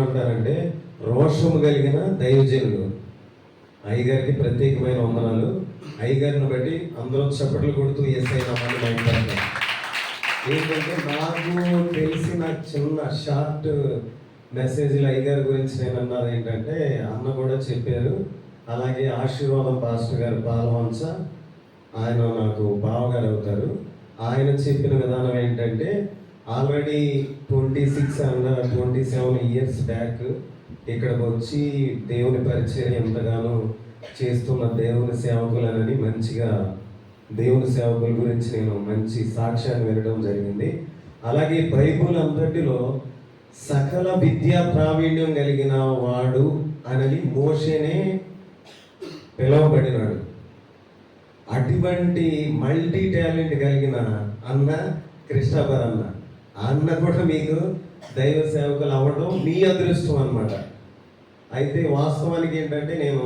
అంటారంటే రోషము కలిగిన దైవజనులు. అయ్యగారికి ప్రత్యేకమైన వందనాలు. అయ్యగారిని బట్టి అందరూ చప్పట్లు కొడుతూ ఎస్ఐ నామాన్ని బయటపడతారు. ఏంటంటే నాకు తెలిసిన చిన్న షార్ట్ మెసేజ్లు అయ్యగారి గురించి నేను అన్నది ఏంటంటే, అన్న కూడా చెప్పారు. అలాగే ఆశీర్వాదం పాస్టర్ గారు పాల్వంచ, ఆయన నాకు బావగారు అవుతారు. ఆయన చెప్పిన విధానం ఏంటంటే, ఆల్రెడీ 27 ఇయర్స్ బ్యాక్ ఇక్కడికి వచ్చి దేవుని పరిచయం ఎంతగానో చేస్తున్న దేవుని సేవకులనని మంచిగా దేవుని సేవకుల గురించి నేను మంచి సాక్ష్యాన్ని వినడం జరిగింది. అలాగే బైబుల్ అంతటిలో సకల విద్యా ప్రావీణ్యం కలిగిన వాడు అని మోషేనే పిలువబడినాడు. అటువంటి మల్టీ టాలెంట్ కలిగిన అన్న కృష్ణాపర్ అన్న కూడా మీకు దైవ సేవకులు అవ్వడం మీ అదృష్టం అన్నమాట. అయితే వాస్తవానికి ఏంటంటే, నేను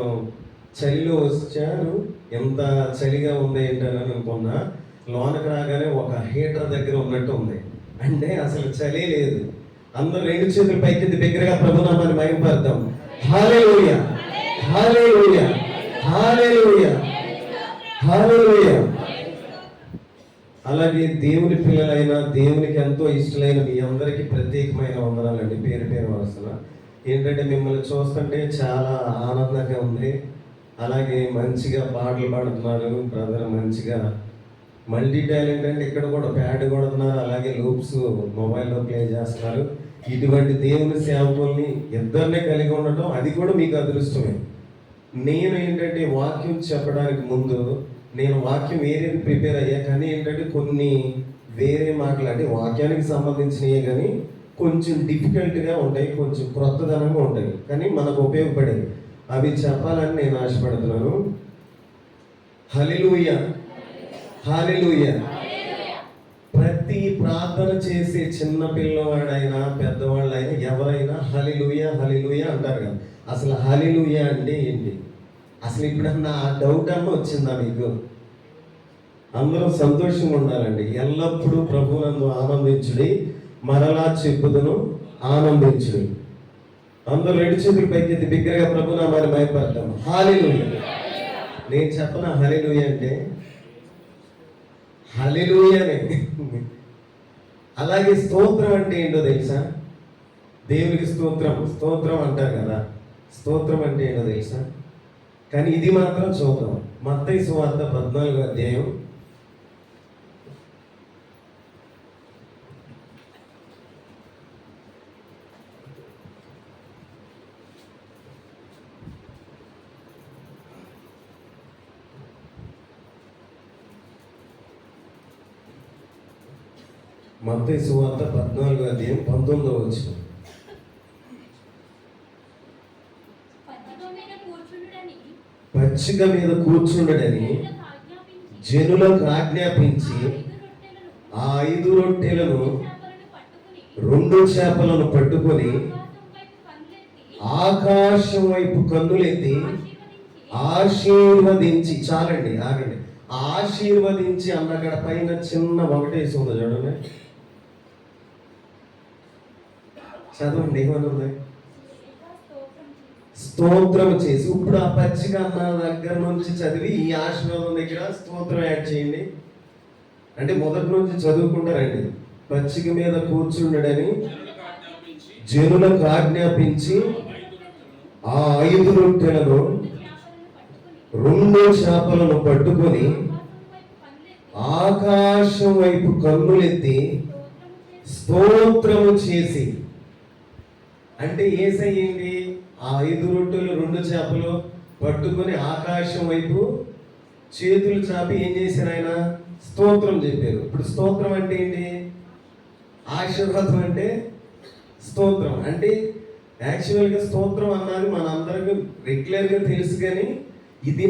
చలిలో వచ్చాను, ఎంత చలిగా ఉంది ఏంటని అనుకున్నా. లోనకు రాగానే ఒక హీటర్ దగ్గర ఉన్నట్టు ఉంది. అంటే అసలు చలి లేదు. అందరూ 2 చేతులు పైకి దగ్గరగా ప్రభునామాన్ని మహిమపడతాం. హల్లెలూయా, హల్లెలూయా, హల్లెలూయా, హల్లెలూయా. అలాగే దేవుని పిల్లలైన, దేవునికి ఎంతో ఇష్టమైన మీ అందరికీ ప్రత్యేకమైన వందనాలండి, పేరు పేరు వరుసన. ఏంటంటే మిమ్మల్ని చూస్తుంటే చాలా ఆనందంగా ఉంది. అలాగే మంచిగా పాటలు పాడుతున్నారు బ్రదర్, మంచిగా మల్టీ టాలెంట్ అంటే ఇక్కడ కూడా ప్యాడ్ కొడుతున్నారు, అలాగే లూప్స్ మొబైల్లో ప్లే చేస్తున్నారు. ఇటువంటి దేవుని సేవకుల్ని ఇద్దరినే కలిగి ఉండటం అది కూడా మీకు అదృష్టమే. నేను ఏంటంటే వాక్యం చెప్పడానికి ముందు నేను వాక్యం వేరేది ప్రిపేర్ అయ్యా, కానీ ఏంటంటే కొన్ని వేరే మాటలు అంటే వాక్యానికి సంబంధించినవి కానీ కొంచెం డిఫికల్ట్గా ఉంటాయి, కొంచెం క్రొత్తదనంగా ఉంటాయి, కానీ మనకు ఉపయోగపడేవి. అవి చెప్పాలని నేను ఆశపడుతున్నాను. హల్లెలూయా, హల్లెలూయా. ప్రతి ప్రార్థన చేసే చిన్న పిల్లవాడైనా పెద్దవాళ్ళైనా ఎవరైనా హల్లెలూయా హల్లెలూయా అంటారు కదా. అసలు హల్లెలూయా అంటే ఏంటి? అసలు ఇప్పుడన్నా ఆ డౌట్ అన్న వచ్చిందా మీకు? అందరూ సంతోషంగా ఉండాలండి. ఎల్లప్పుడూ ప్రభువునందు ఆనందించుడి, మరలా చెప్పుదును ఆనందించుడి. అందరూ 2 చేతులు పైకి బిగ్గరగా ప్రభునామాన్ని మహిమపడతాం. హల్లెలూయా. నేను చెప్పనా హల్లెలూయా అంటే? హల్లెలూయానే. అలాగే స్తోత్రం అంటే ఏంటో తెలుసా? దేవునికి స్తోత్రం అంటారు కదా. స్తోత్రం అంటే ఏంటో తెలుసా? కానీ ఇది మాత్రం చూద్దాం. మత్తయి సువార్త 14వ అధ్యాయం మత్తయి సువార్త 14వ అధ్యాయం 19వ వచనం. పచ్చిక మీద కూర్చుండడని జనులకు ఆజ్ఞాపించి ఆ 5 రొట్టెలను 2 చేపలను పట్టుకొని ఆకాశం వైపు కన్నులెత్తి ఆశీర్వదించి, చాలండి ఆగండి, ఆశీర్వదించి అన్నగడ పైన చిన్న ఒకటేసి ఉంది చూడండి, చదవండి ఏమన్నా. స్తోత్రం చేసి, ఇప్పుడు ఆ పచ్చిక అన్న దగ్గర నుంచి చదివి ఈ ఆశీర్వాదం దగ్గర స్తోత్రం యాడ్ చేయండి. అంటే మొదటి నుంచి చదువుకుంటారండి. పచ్చిక మీద కూర్చుండడని జనులకు ఆజ్ఞాపించి ఆ 5 రొట్టెలను 2 చేపలను పట్టుకొని ఆకాశం వైపు కన్నులెత్తి స్తోత్రము చేసి. అంటే ఏసయ్యింది ఆ 5 రొట్టెలు 2 చేపలు పట్టుకొని ఆకాశం వైపు చేతులు చాపి ఏం చేశారు? ఆయన స్తోత్రం చెప్పారు. ఇప్పుడు స్తోత్రం అంటే ఏంటి? ఆశీర్వాదం అంటే స్తోత్రం. అంటే యాక్చువల్గా స్తోత్రం అన్నది మనందరికీ రెగ్యులర్గా తెలుసు, కానీ ఇది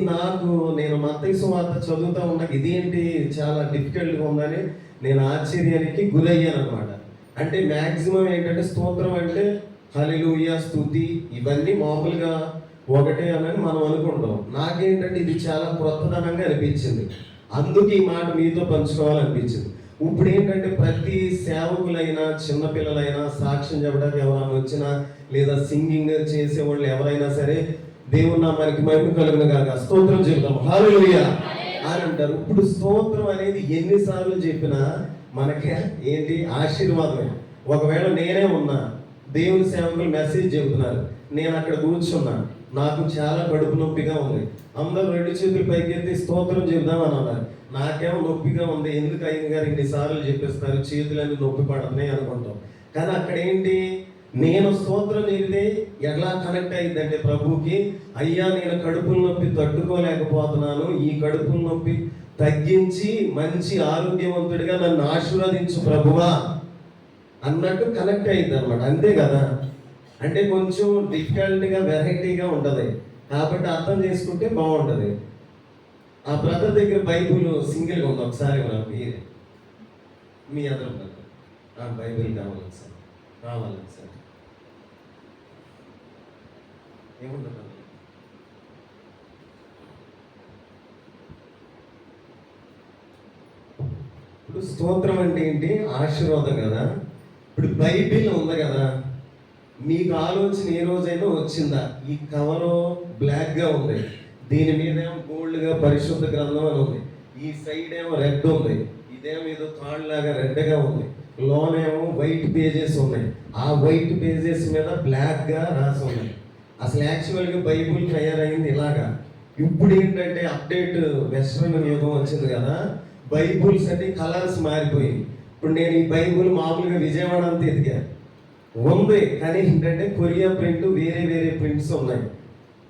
నేను మత్తయి సువార్త చదువుతా ఉన్నా ఇదేంటి చాలా డిఫికల్ట్గా ఉందని నేను ఆశ్చర్యానికి గురయ్యాను అనమాట. అంటే మ్యాక్సిమం ఏంటంటే స్తోత్రం అంటే హల్లెలూయా, స్తుతి, ఇవన్నీ మామూలుగా ఒకటే అని మనం అనుకుంటాం. నాకేంటంటే ఇది చాలా క్రొత్తదనంగా అనిపించింది, అందుకు ఈ మాట మీతో పంచుకోవాలనిపించింది. ఇప్పుడు ఏంటంటే ప్రతి సేవకులైనా చిన్నపిల్లలైనా సాక్ష్యం చెప్పడానికి ఎవరైనా వచ్చినా లేదా సింగింగ్ చేసేవాళ్ళు ఎవరైనా సరే దేవుని నామానికి మహిమ కలుగును గాక స్తోత్రం చెప్తాం హల్లెలూయా అని అంటారు. ఇప్పుడు స్తోత్రం అనేది ఎన్నిసార్లు చెప్పినా మనకే ఏంటి ఆశీర్వాదమే. ఒకవేళ నేనే ఉన్నా దేవుని సేవకులు మెసేజ్ చెబుతున్నారు, నేను అక్కడ కూర్చున్నా, నాకు చాలా కడుపు నొప్పిగా ఉంది, అందరూ 2 చేతులు పైకెత్తి స్తోత్రం చెబుదామని అన్నారు. నాకేమో నొప్పిగా ఉంది, ఎందుకు అయ్య గారు ఇన్నిసార్లు చెప్పేస్తారు, చేతులన్నీ నొప్పి పడుతున్నాయి అనుకుంటాం. కానీ అక్కడ ఏంటి, నేను స్తోత్రం చెబితే ఎలా కనెక్ట్ అయ్యిందంటే ప్రభువుకి, అయ్యా నేను కడుపుల నొప్పి తట్టుకోలేకపోతున్నాను, ఈ కడుపుల నొప్పి తగ్గించి మంచి ఆరోగ్యవంతుడిగా నన్ను ఆశీర్వదించు ప్రభువా అన్నట్టు కనెక్ట్ అయ్యింది అనమాట. అంతే కదా. అంటే కొంచెం డిఫికల్ట్గా వెరైటీగా ఉంటుంది కాబట్టి అర్థం చేసుకుంటే బాగుంటుంది. ఆ బ్రదర్ దగ్గర బైబుల్ సింగిల్గా ఉంది, ఒకసారి మీరే మీ అందరం బైబిల్ కావాలి సార్, కావాలి సార్. ఏముంటుంది ఇప్పుడు స్తోత్రం అంటే ఏంటి, ఆశీర్వాదం కదా. ఇప్పుడు బైబిల్ ఉంది కదా, మీకు ఆలోచన ఏ రోజైనా వచ్చిందా, ఈ కవరు బ్లాక్గా ఉంది, దీని మీద ఏమో గోల్డ్గా పరిశుద్ధ గ్రంథం అని ఉంది, ఈ సైడ్ ఏమో రెడ్ ఉంది, ఇదేమో ఏదో తాళ్ళలాగా రెడ్గా ఉంది, లోనేమో వైట్ పేజెస్ ఉన్నాయి, ఆ వైట్ పేజెస్ మీద బ్లాక్గా రాసి ఉన్నాయి. అసలు యాక్చువల్గా బైబుల్ తయారైంది ఇలాగా. ఇప్పుడు ఏంటంటే అప్డేట్ వెస్ట్రన్ యుగం వచ్చింది కదా, బైబుల్స్ అన్ని కలర్స్ మారిపోయింది. ఇప్పుడు నేను ఈ బైబుల్ మామూలుగా విజయవాడ అంతా ఎదిగా ఉంది, కానీ ఏంటంటే కొరియా ప్రింట్ వేరే వేరే ప్రింట్స్ ఉన్నాయి.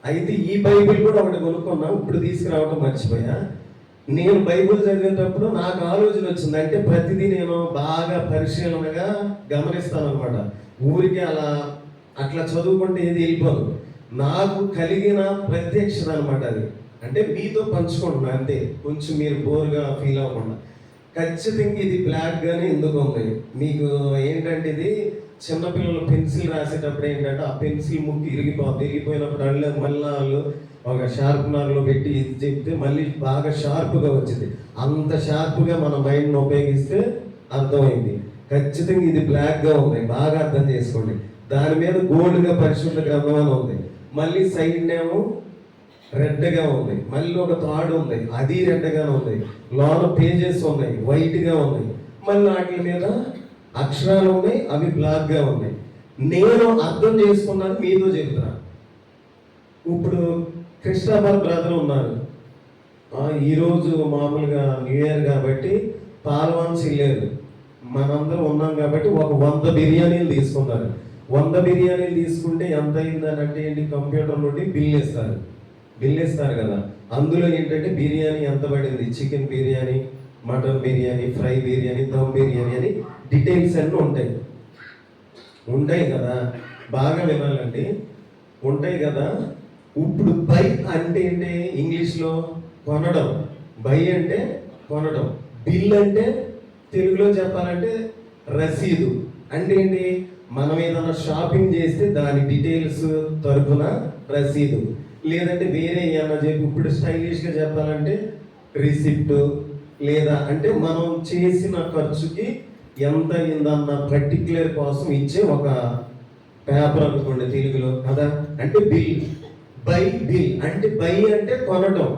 అయితే ఈ బైబిల్ కూడా ఒకటి కొనుక్కున్నా, ఇప్పుడు తీసుకురావడం మర్చిపోయా. నేను బైబిల్ చదివేటప్పుడు నాకు ఆలోచన వచ్చింది, అంటే ప్రతిదీ నేను బాగా పరిశీలనగా గమనిస్తాను అనమాట. ఊరికి అట్లా చదువుకుంటే ఏది వెళ్ళిపోదు, నాకు కలిగిన ప్రత్యక్షత అనమాట అది. అంటే మీతో పంచుకుంటున్నా అంతే, కొంచెం మీరు బోర్గా ఫీల్ అవ్వకుండా. ఖచ్చితంగా ఇది బ్లాక్గానే ఎందుకు ఉంది మీకు ఏంటంటే, ఇది చిన్నపిల్లలు పెన్సిల్ రాసేటప్పుడు ఏంటంటే ఆ పెన్సిల్ ముక్కు ఇరిగిపోయినప్పుడు మళ్ళీ వాళ్ళు ఒక షార్ప్నర్లో పెట్టి ఇది చెప్తే మళ్ళీ బాగా షార్ప్గా వచ్చింది. అంత షార్ప్గా మన మైండ్ని ఉపయోగిస్తే అర్థమైంది. ఖచ్చితంగా ఇది బ్లాక్గా ఉంది, బాగా అర్థం చేసుకోండి. దాని మీద గోల్డ్గా పరిశుద్ధ గ్రంథం అని ఉంది, మళ్ళీ సైడ్నేమో రెడ్గా ఉంది, మళ్ళీ ఒక తాడు ఉంది, అది రెడ్గానే ఉంది, లోన పేజెస్ ఉన్నాయి వైట్గా ఉన్నాయి, మళ్ళీ వాటి మీద అక్షరాలు ఉన్నాయి, అవి బ్లాక్గా ఉన్నాయి. నేను అర్థం చేసుకున్నాను, మీతో చెబుతున్నా. ఇప్పుడు కృష్ణాబాద్ బ్రదర్ ఉన్నారు, ఈరోజు మామూలుగా న్యూ ఇయర్ కాబట్టి పాల్వాన్స్ లేదు, మనందరం ఉన్నాం కాబట్టి ఒక 100 బిర్యానీలు తీసుకున్నారు. 100 బిర్యానీలు తీసుకుంటే ఎంత అయిందని అంటే ఏంటి, కంప్యూటర్ నుండి బిల్ ఇస్తారు కదా, అందులో ఏంటంటే బిర్యానీ ఎంత పడింది, chicken biryani, mutton biryani, fry biryani, dum biryani అని డీటెయిల్స్ అన్నీ ఉంటాయి కదా. బాగా వినాలండి, ఉంటాయి కదా. ఇప్పుడు బై అంటే ఏంటి, ఇంగ్లీష్లో కొనడం, బై అంటే కొనడం, బిల్ అంటే తెలుగులో చెప్పాలంటే రసీదు. అంటే ఏంటి, మనం ఏదైనా షాపింగ్ చేస్తే దాని డీటెయిల్స్ తరపున రసీదు, లేదంటే వేరే ఏమన్నా చెప్పి ఇప్పుడు స్టైలిష్గా చెప్పాలంటే రిసిప్ట్, లేదా అంటే మనం చేసిన ఖర్చుకి ఎంత అయిందన్న పర్టిక్యులర్ కోసం ఇచ్చే ఒక పేపర్ అనుకోండి తెలుగులో కదా, అంటే బిల్. బై బిల్ అంటే బై అంటే కొనడం,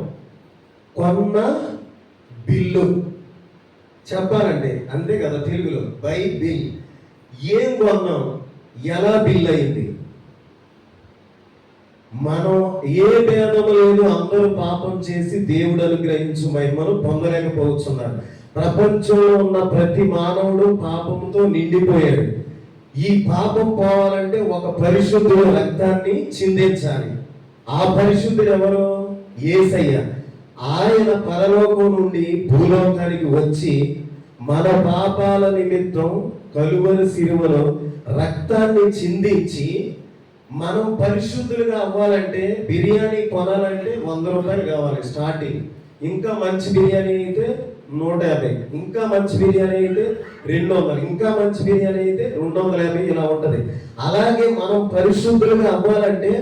కొన్న బిల్లు చెప్పాలంటే అంతే కదా తెలుగులో, బై బిల్. ఏం కొన్నాం, ఎలా బిల్ అయింది. మనం ఏ భేదం లేదు, అందరూ పాపం చేసి దేవుడు అనుగ్రహించు మహిమను పొందలేకపోతున్నారు. ప్రపంచంలో ఉన్న ప్రతి మానవుడు పాపంతో నిండిపోయాడు. ఈ పాపం పోవాలంటే ఒక పరిశుద్ధుడు రక్తాన్ని చిందించాలి. ఆ పరిశుద్ధుడు ఎవరు, యేసయ్య. ఆయన పరలోకం నుండి భూలోకానికి వచ్చి మన పాపాల నిమిత్తం కలువరి సిలువలో రక్తాన్ని చిందించి, మనం పరిశుద్ధులుగా అవ్వాలంటే బిర్యానీ కొనాలంటే 100 రూపాయలు కావాలి స్టార్టింగ్. ఇంకా మంచి బిర్యానీ అయితే 150, ఇంకా మంచి బిర్యానీ అయితే 200, ఇంకా మంచి బిర్యానీ అయితే 250, ఇలా ఉంటుంది. అలాగే మనం పరిశుద్ధులుగా అవ్వాలంటే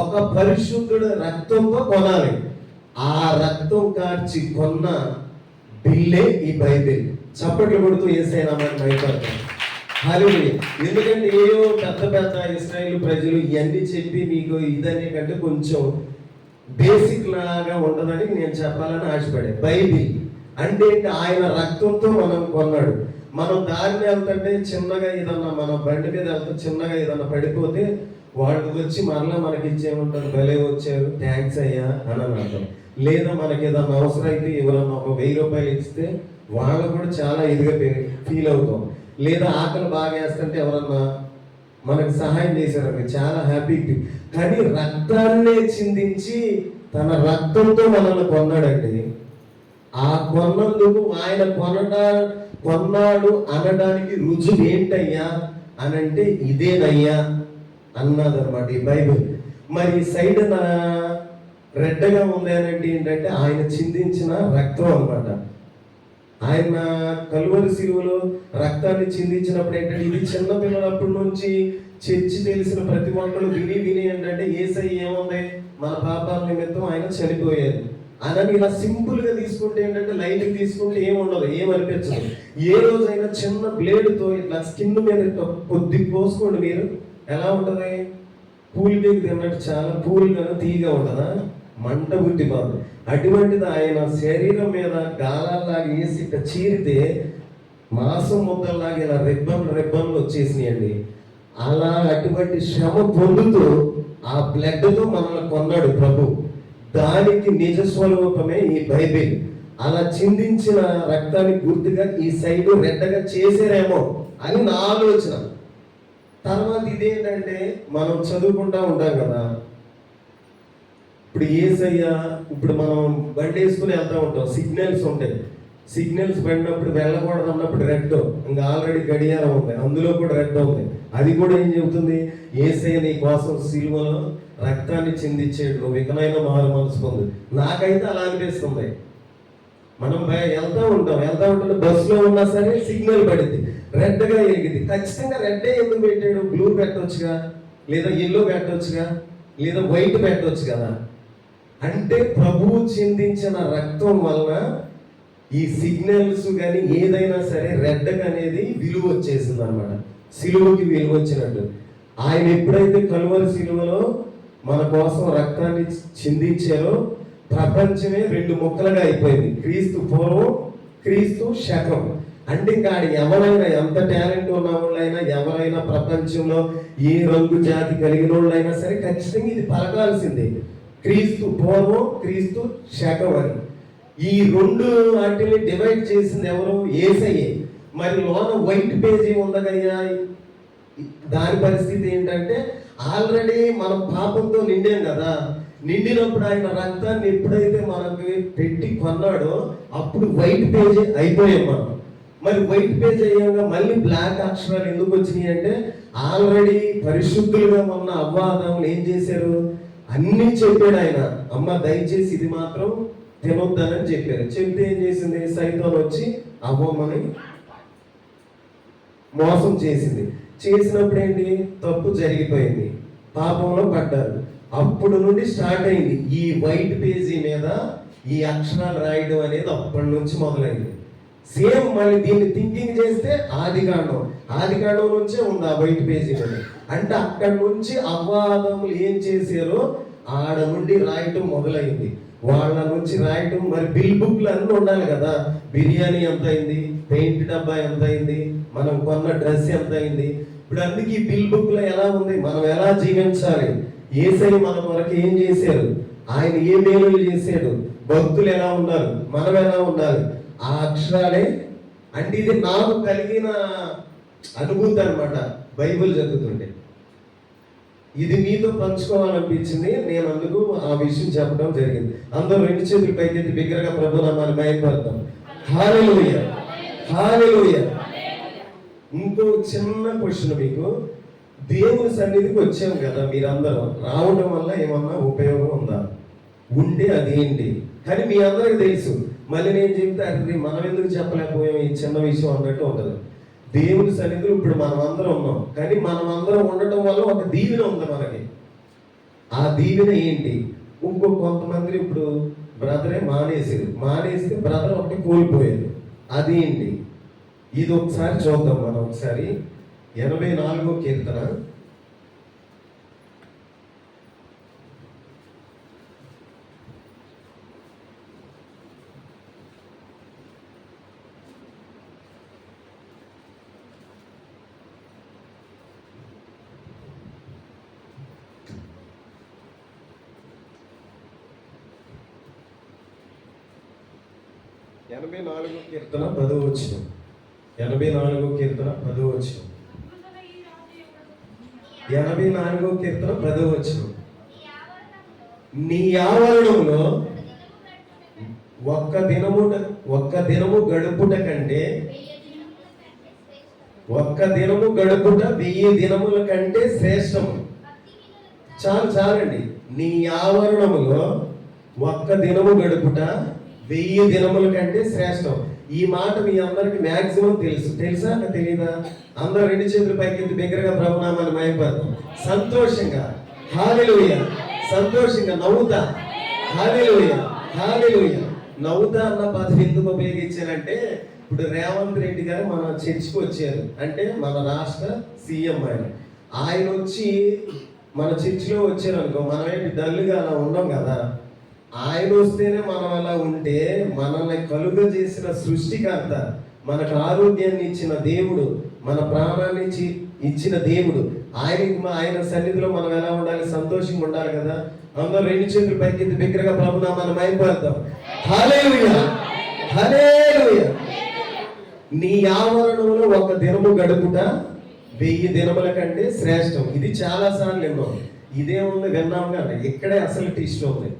ఒక పరిశుద్ధుడు రక్తంతో కొనాలి. ఆ రక్తం కార్చి కొన్న బిల్లే ఈ బైబిల్. చప్పట్లు కొడుతూ యేసయ్య నామాన్ని భయపడతాం. హల్లెలూయా. ఎందుకంటే ఏవో పెద్ద పెద్ద ఇశ్రాయేలు ప్రజలు ఇవన్నీ చెప్పి మీకు ఇదనే కంటే కొంచెం బేసిక్ లాగా ఉండదని నేను చెప్పాలని ఆశపడే. బైబిల్ అంటే ఆయన రక్తంతో మనం కొన్నాడు. మనం దారిని వెళ్తుంటే చిన్నగా ఏదన్నా మన బండి మీద వెళ్తే చిన్నగా ఏదన్నా పడిపోతే వాళ్ళు వచ్చి మరలా మనకి ఇచ్చేయమంటారు, భలే వచ్చారు, థ్యాంక్స్ అయ్యా అని అంటాం. లేదా మనకి ఏదన్నా అవసరం అయితే ఎవరన్నా ఒక 1000 రూపాయలు ఇస్తే వాళ్ళు కూడా చాలా ఇదిగా ఫీల్ అవుతాం. లేదా ఆకలి బాగా వేస్తుంటే ఎవరన్నా మనకు సహాయం చేశారు, చాలా హ్యాపీ. కానీ రక్తాన్నే చిందించి తన రక్తంతో మనల్ని కొన్నాడండి. ఆ కొన్నందుకు ఆయన కొన్నాడు అనడానికి రుజువు ఏంటయ్యా అని అంటే ఇదేనయ్యా అన్నదన్నమాట ఈ బైబిల్. మరి సైడ్ రెడ్గా ఉంది అని అంటే ఏంటంటే ఆయన చిందించిన రక్తం అన్నమాట. ఆయన కలువరి శిలువలో రక్తాన్ని చిందించినప్పుడు ఏంటంటే ఇది చిన్న పిల్లలప్పటి నుంచి చర్చి తెలిసిన ప్రతి ఒక్కరు విని ఏంటంటే యేసయ్య ఏముంది మన పాపాల నిమిత్తం ఆయన చనిపోయారు అని ఇలా సింపుల్ గా తీసుకుంటే ఏంటంటే లైట్ తీసుకుంటే ఏముండదు, ఏమనిపించదు. ఏ రోజైనా చిన్న బ్లేడ్తో ఇట్లా స్కిన్ మీద కొద్ది కోసుకోండి మీరు, ఎలా ఉంటది? పూల్ కేక్ తిన్నట్టు చాలా పూల్గాను తీగా ఉంటుందా? మంట పుట్టిపోతుంది. అటువంటిది ఆయన శరీరం మీద గాలాల్లాగా వేసి ఇట్లా చీరితే మాంసం ముద్దల్లాగా ఇలా రెబ్బన్లు వచ్చేసినాయండి. అలా అటువంటి శ్రమ పొందుతూ ఆ బ్లడ్తో మనల్ని కొన్నాడు ప్రభు. దానికి నిజ స్వరూపమే ఈ బైబిల్. అలా చిందించిన రక్తానికి గుర్తుగా ఈ సైడ్ రెడ్డగా చేసారేమో అని నా ఆలోచన. తర్వాత ఇదేంటంటే మనం చదువుకుంటా ఉంటాం కదా, ఇప్పుడు యేసయ్య ఇప్పుడు మనం బండి వేసుకుని వెళ్తూ ఉంటాం, సిగ్నల్స్ ఉంటాయి. సిగ్నల్స్ పడినప్పుడు వెళ్ళకూడదు అన్నప్పుడు రెడ్, ఇంకా ఆల్రెడీ గడియారం ఉంది, అందులో కూడా రెడ్ ఉంది. అది కూడా ఏం చెబుతుంది? యేసయ్య నీ కోసం సిలువలో రక్తాన్ని చిందించేడు, నువ్వు ఇకనైనా మారు మనసు పొందు. నాకైతే అలా అనిపిస్తుంది. మనం వెళ్తూ ఉంటే బస్సులో ఉన్నా సరే సిగ్నల్ పడింది, రెడ్గా ఎరిగింది. ఖచ్చితంగా రెడ్డే ఎందుకు పెట్టాడు? బ్లూ పెట్టవచ్చుగా, లేదా ఎల్లో పెట్టవచ్చుగా, లేదా వైట్ పెట్టవచ్చు కదా. అంటే ప్రభువు చిందించిన రక్తం వలన ఈ సిగ్నల్స్ కానీ ఏదైనా సరే రెడ్ అనేది విలువ వచ్చేసింది అనమాట. సిలువకి విలువ వచ్చినట్టు ఆయన ఎప్పుడైతే కలువరి సిలువలో మన కోసం రక్తాన్ని చిందించారో ప్రపంచమే 2 ముక్కలుగా అయిపోయింది. క్రీస్తు పూర్వం, క్రీస్తు శకం. అంటే ఇంకా ఎవరైనా ఎంత టాలెంట్ ఉన్న వాళ్ళైనా, ఎవరైనా ప్రపంచంలో ఏ రంగు జాతి కలిగిన వాళ్ళైనా సరే ఖచ్చితంగా ఇది పలకాల్సిందే, క్రీస్తు పూర్వం, క్రీస్తు శకం అని. ఈ 2 వాటిని డివైడ్ చేసింది ఎవరు? యేసయ్యే. మరి లోన వైట్ పేజీ ఉందగయ్యా, దాని పరిస్థితి ఏంటంటే ఆల్రెడీ మనం పాపంతో నిండాం కదా. నిండినప్పుడు ఆయన రక్తాన్ని ఎప్పుడైతే మనకి పెట్టి కొన్నాడో అప్పుడు వైట్ పేజీ అయిపోయాం మనం. మరి వైట్ పేజ్ అయ్యాక మళ్ళీ బ్లాక్ అక్షరాలు ఎందుకు వచ్చినాయి అంటే ఆల్రెడీ పరిశుద్ధులుగా ఉన్న అవ్వాదములు ఏం చేశారు? అన్నీ చెప్పాడు ఆయన. అమ్మ దయచేసి ఇది మాత్రం తినొద్దని చెప్పారు. చెప్తే ఏం చేసింది? సైతాన్ వచ్చి అవ్వమ్మని మోసం చేసింది. చేసినప్పుడు ఏంటి? తప్పు జరిగిపోయింది, పాపంలో పడ్డారు. అప్పుడు నుండి స్టార్ట్ అయింది ఈ వైట్ పేజీ మీద ఈ అక్షరాలు రాయడం అనేది. అప్పటి నుంచి మొదలైంది. సేమ్ మళ్ళీ దీన్ని థింకింగ్ చేస్తే ఆదికాండం నుంచే ఉంది ఆ వైట్ పేజీ మీద. అంటే అక్కడి నుంచి అవ్వాదములు ఏం చేశారో ఆడ నుండి రాయటం మొదలైంది. వాళ్ళ నుంచి రాయటం. మరి బిల్ బుక్లు అన్నీ ఉండాలి కదా. బిర్యానీ ఎంత అయింది, పెయింట్ డబ్బా ఎంత అయింది, మనం కొన్న డ్రెస్ ఎంత అయింది. ఇప్పుడు అందుకే బిల్ బుక్ లో ఎలా ఉంది, మనం ఎలా జీవించాలి, యేసయ్య మన కొరకు ఏం చేశారు, ఆయన ఏ మేలులు చేశాడు, భక్తులు ఎలా ఉన్నారు, మనం ఎలా ఉండాలి, ఆ అక్షరాలే. అంటే ఇది నాకు కలిగిన అనుభూతి అనమాట బైబిల్ చదువుతుంటే. ఇది మీతో పంచుకోవాలనిపించింది, నేను అందుకు ఆ విషయం చెప్పడం జరిగింది. అందరూ 2 చేతులు పైకెత్తి బిగ్గరగా ప్రభు నామాన్ని మహిమపడతాం. హల్లెలూయా, హల్లెలూయా. ఇంకో చిన్న క్వశ్చన్ మీకు. దేవుని సన్నిధికి వచ్చాం కదా మీరందరూ, రావడం వల్ల ఏమన్నా ఉపయోగం ఉందా? ఉంటే అదేంటి? కానీ మీ అందరికి తెలుసు. మళ్ళీ నేను చెప్తే అది మనం ఎందుకు చెప్పలేకపోయాం ఈ చిన్న విషయం అన్నట్టు ఉంటుంది. దేవుని సన్నిధిలో ఇప్పుడు మనం అందరం ఉన్నాం, కానీ మనం అందరం ఉండటం వల్ల ఒక దీవెన ఉంది మనకి. ఆ దీవెన ఏంటి? ఇంకో కొంతమంది ఇప్పుడు బ్రదరే మానేస్తే బ్రదర్ ఒకటి కోల్పోయారు. అదేంటి? ఇది ఒకసారి చూద్దాం మనం. ఒకసారి 84వ కీర్తన, ఎనభై నాలుగో కీర్తన 10వ వచనం. 84వ కీర్తన 10వ వచనం. 84వ కీర్తన 10వ వచనం. నీ ఆవరణంలో ఒక్క దినము గడుపుట కంటే, ఒక్క దినము గడుపుట 1000 దినముల కంటే శ్రేష్టము. చాలండి. నీ ఆవరణములో ఒక్క దినము గడుపుట 1000 దినముల కంటే శ్రేష్టం. ఈ మాట మీ అందరికి మాక్సిమం తెలుసా తెలీదా? అందరూ 2 చేతులు పైకెత్తి దగ్గరగా ప్రభునామాన్ని మహిమపడతాం. సంతోషంగా హల్లెలూయా, సంతోషంగా నవ్వుతా హల్లెలూయా, హల్లెలూయా. నవ్వుతా అన్న పదం ఎందుకు ఉపయోగించారంటే, ఇప్పుడు రేవంత్ రెడ్డి గారు మన చర్చికి వచ్చారు. అంటే మన రాష్ట్ర సీఎం ఆయన వచ్చి మన చర్చిలో వచ్చారు అనుకో, మనం ఏంటి డల్లుగా అలా ఉన్నాం కదా. ఆయన వస్తేనే మనం అలా ఉంటే, మనల్ని కలుగ చేసిన సృష్టికర్త, మనకు ఆరోగ్యాన్ని ఇచ్చిన దేవుడు, మన ప్రాణాన్ని ఇచ్చిన దేవుడు, ఆయన సన్నిధిలో మనం ఎలా ఉండాలి? సంతోషంగా ఉండాలి కదా. అందరూ 2 చేతులు పైకెత్తి బిగ్గరగా ప్రభునామాన్ని మహిమపడతాం. హల్లెలూయా, హల్లెలూయా. నీ ఆవరణంలో ఒక దినము గడుపుట 1000 దినముల కంటే శ్రేష్టం. ఇది చాలా సార్లు విన్నాం. ఇదేముంది విన్నాం కదా, ఇక్కడే అసలు ట్విస్ట్ ఉంది.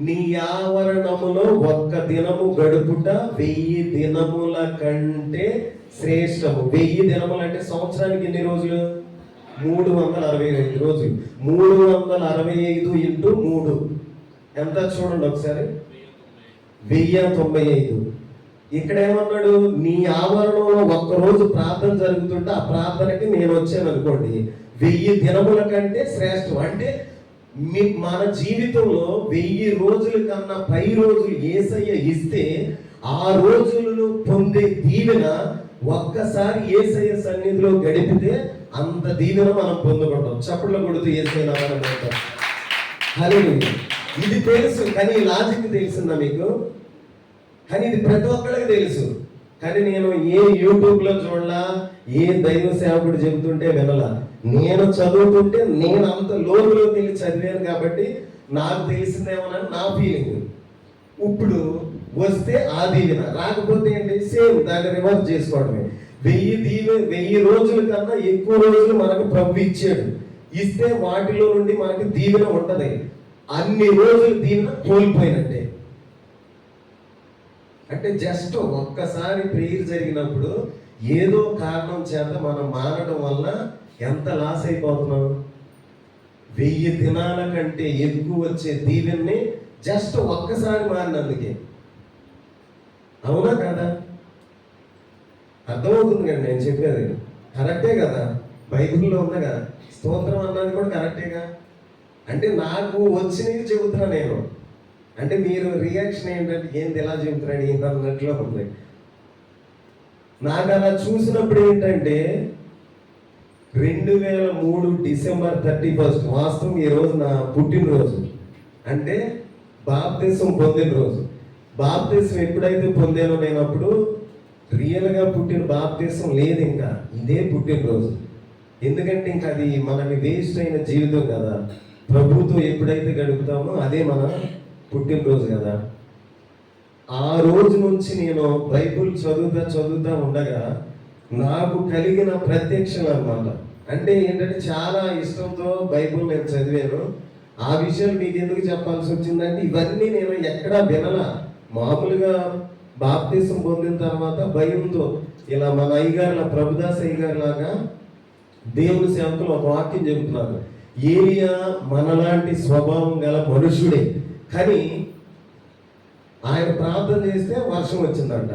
నీ ఆవరణములో ఒక్క దినము గడుపుట 1000 దినముల కంటే శ్రేష్టము. 1000 దినములు అంటే సంవత్సరానికి ఎన్ని రోజులు? 365 రోజులు. 365 ఇంటూ 3 ఎంత చూడండి ఒకసారి, 1095. ఇక్కడ ఏమన్నాడు? నీ ఆవరణంలో ఒక్కరోజు ప్రార్థన జరుగుతుంటే ఆ ప్రార్థనకి నేను వచ్చాను అనుకోండి, 1000 దినముల కంటే శ్రేష్టం. అంటే మన జీవితంలో 1000 రోజుల కన్నా పై రోజులు యేసయ్య ఇస్తే, ఆ రోజులను పొందే దీవెన ఒక్కసారి యేసయ్య సన్నిధిలో గడిపితే అంత దీవెన మనం పొందుకుంటాం. చప్పట్లు కొడుతూ యేసయ్య నామమున అంటాం. హల్లెలూయా. ఇది తెలుసు, కానీ లాజిక్ తెలిసిందా మీకు? కానీ ఇది ప్రతి ఒక్కరికి తెలుసు. కానీ నేను ఏ యూట్యూబ్లో చూడలా, ఏ దైవ సేవకుడు చెబుతుంటే వినలా. నేను చదువుతుంటే నేను అంత లోతులోకి వెళ్ళి చదివాను కాబట్టి నాకు తెలిసిందేమోనని నా ఫీలింగ్. ఇప్పుడు వస్తే ఆ దీవెన, రాకపోతే ఏంటి? సేమ్ దాన్ని రివర్స్ చేసుకోవడమే. 1000 రోజుల కన్నా ఎక్కువ రోజులు మనకు ప్రభు ఇచ్చాడు. ఇస్తే వాటిలో నుండి మనకు దీవెన ఉంటది. అన్ని రోజులు దీవెన కోల్పోయినట్టే. అంటే జస్ట్ ఒక్కసారి ప్రేయర్ జరిగినప్పుడు ఏదో కారణం చేత మనం మారడం వల్ల ఎంత లాస్ అయిపోతున్నాం? 1000 దినాల కంటే ఎక్కువ వచ్చే దీవెన్ని జస్ట్ ఒక్కసారి మారినందుకే. అవునా కదా? అర్థమవుతుంది కదా నేను చెప్పేది? కరెక్టే కదా? బైబిల్లో ఉంది కదా, స్తోత్రం అన్నది కూడా కరెక్టేగా. అంటే నాకు వచ్చినవి చెబుతున్నా నేను. అంటే మీరు రియాక్షన్ ఏంటంటే, ఏంది ఎలా చెబుతున్నాడు ఏంటి అన్నట్లో ఉంది. నాకు అలా చూసినప్పుడు ఏంటంటే, 2003 డిసెంబర్ 31 వాస్తవం ఈ రోజు నా పుట్టినరోజు. అంటే బాప్తిసం పొందిన రోజు. బాప్తిసం ఎప్పుడైతే పొందానో నేను అప్పుడు రియల్గా పుట్టిన బాప్తిసం లేదు, ఇంకా ఇదే పుట్టినరోజు. ఎందుకంటే ఇంకా అది మనకి వేస్ట్ అయిన జీవితం కదా. ప్రభుతో ఎప్పుడైతే గడుపుతామో అదే మన పుట్టినరోజు కదా. ఆ రోజు నుంచి నేను బైబుల్ చదువుతా ఉండగా నాకు కలిగిన ప్రత్యక్షలు అన్నమాట. అంటే ఏంటంటే చాలా ఇష్టంతో బైబుల్ నేను చదివాను. ఆ విషయాలు మీకు ఎందుకు చెప్పాల్సి వచ్చిందంటే, ఇవన్నీ నేను ఎక్కడా వినలా. మామూలుగా బాప్తిసం పొందిన తర్వాత భయంతో ఇలా మన అయ్యగారు, ప్రభుదాస్ అయ్యగారు లాగా దేవుని సేవకులు ఒక వాక్యం చెబుతున్నారు. ఏలియా మనలాంటి స్వభావం గల మనుషుడే, కానీ ఆయన ప్రార్థన చేస్తే వర్షం వచ్చిందంట,